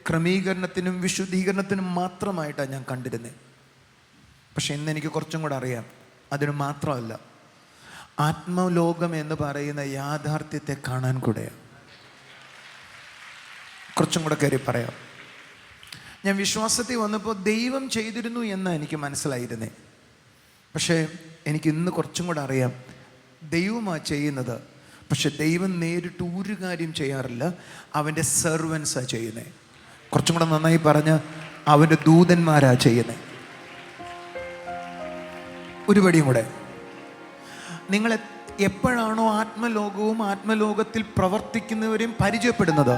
ക്രമീകരണത്തിനും വിശുദ്ധീകരണത്തിനും മാത്രമായിട്ടാണ് ഞാൻ കണ്ടിരുന്നത്. പക്ഷെ ഇന്ന് എനിക്ക് കുറച്ചും കൂടെ അറിയാം, അതിന് മാത്രമല്ല, ആത്മലോകം എന്ന് പറയുന്ന യാഥാർത്ഥ്യത്തെ കാണാൻ കൂടെയാണ്. കുറച്ചും കൂടെ കയറി പറയാം. ഞാൻ വിശ്വാസത്തിൽ വന്നപ്പോൾ ദൈവം ചെയ്തിരുന്നു എന്ന് എനിക്ക് മനസ്സിലായിരുന്നേ. പക്ഷേ എനിക്ക് ഇന്ന് കുറച്ചും കൂടെ അറിയാം, ദൈവമാണ് ചെയ്യുന്നത്. പക്ഷെ ദൈവം നേരിട്ട് ഒരു കാര്യം ചെയ്യാറില്ല, അവൻ്റെ സെർവൻസാണ് ചെയ്യുന്നത്. കുറച്ചും കൂടെ നന്നായി പറഞ്ഞ്, അവൻ്റെ ദൂതന്മാരാ ചെയ്യുന്നത്. ഒരു പടിയും കൂടെ, നിങ്ങൾ എപ്പോഴാണോ ആത്മലോകവും ആത്മലോകത്തിൽ പ്രവർത്തിക്കുന്നവരെയും പരിചയപ്പെടുന്നത്,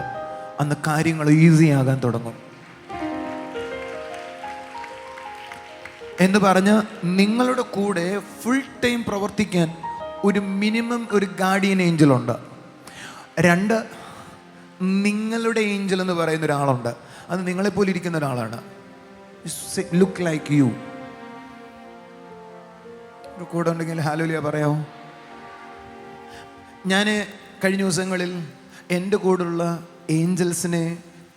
അന്ന് കാര്യങ്ങൾ ഈസി ആകാൻ തുടങ്ങും. എന്ന് പറഞ്ഞ് നിങ്ങളുടെ കൂടെ ഫുൾ ടൈം പ്രവർത്തിക്കാൻ ഒരു മിനിമം ഒരു ഗാർഡിയൻ ഏഞ്ചൽ ഉണ്ട്. 2, നിങ്ങളുടെ ഏഞ്ചൽ എന്ന് പറയുന്ന ഒരാളുണ്ട്. അത് നിങ്ങളെപ്പോലെ ഇരിക്കുന്ന ഒരാളാണ്. Look like you. കൂടെ ഉണ്ടെങ്കിൽ ഹല്ലേലൂയ പറയാമോ? ഞാൻ കഴിഞ്ഞ ദിവസങ്ങളിൽ എൻ്റെ കൂടെയുള്ള ഏഞ്ചൽസിനെ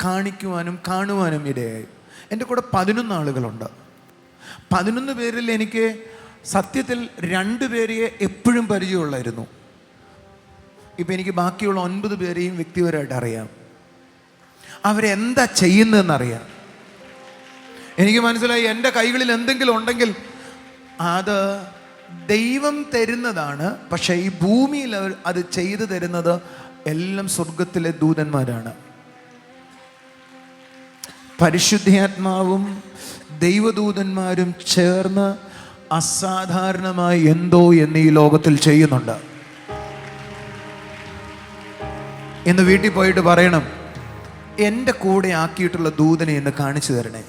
കാണിക്കുവാനും കാണുവാനും ഇടയായി. എൻ്റെ കൂടെ 11 ആളുകളുണ്ട്. 11 പേരിൽ എനിക്ക് സത്യത്തിൽ 2 പേരെ എപ്പോഴും പരിചയമുള്ളായിരുന്നു. ഇപ്പം എനിക്ക് ബാക്കിയുള്ള 9 പേരെയും വ്യക്തിപരമായിട്ട് അറിയാം. അവരെന്താ ചെയ്യുന്നതെന്നറിയാം. എനിക്ക് മനസ്സിലായി, എൻ്റെ കൈകളിൽ എന്തെങ്കിലും ഉണ്ടെങ്കിൽ അത് ദൈവം തരുന്നതാണ്. പക്ഷേ ഈ ഭൂമിയിൽ അത് ചെയ്തു തരുന്നത് എല്ലാം സ്വർഗത്തിലെ ദൂതന്മാരാണ്. പരിശുദ്ധാത്മാവും ദൈവദൂതന്മാരും ചേർന്ന് അസാധാരണമായി എന്തോ എന്ന് ഈ ലോകത്തിൽ ചെയ്യുന്നുണ്ട്. ഇന്ന് വീട്ടിൽ പോയിട്ട് പറയണം, എൻ്റെ കൂടെ ആക്കിയിട്ടുള്ള ദൂതനെ എന്ന് കാണിച്ചു തരണേ.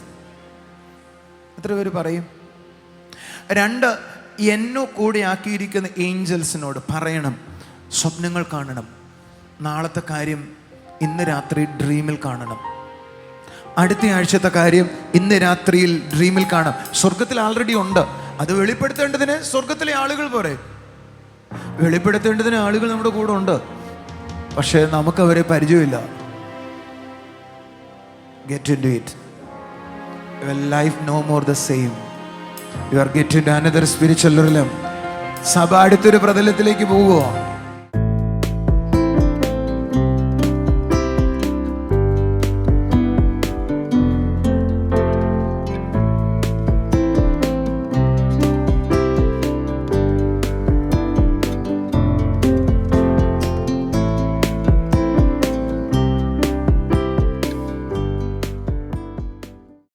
എത്ര പേര് പറയും? 2, എന്നോ കൂടെ ആക്കിയിരിക്കുന്ന ഏഞ്ചൽസിനോട് പറയണം, സ്വപ്നങ്ങൾ കാണണം. നാളത്തെ കാര്യം ഇന്ന് രാത്രി ഡ്രീമിൽ കാണണം. അടുത്ത ആഴ്ചത്തെ കാര്യം ഇന്ന് രാത്രിയിൽ ഡ്രീമിൽ കാണാം. സ്വർഗത്തിൽ ആൾറെഡി ഉണ്ട്. അത് വെളിപ്പെടുത്തേണ്ടതിന് സ്വർഗത്തിലെ ആളുകൾ പോരെ? വെളിപ്പെടുത്തേണ്ടതിന് ആളുകൾ നമ്മുടെ കൂടെ ഉണ്ട്. പക്ഷേ നമുക്കവരെ പരിചയമില്ല. Get into it. Your life no more the same. You are getting to another spiritual realm. സഭ അടുത്തൊരു പ്രതലത്തിലേക്ക് പോവുക.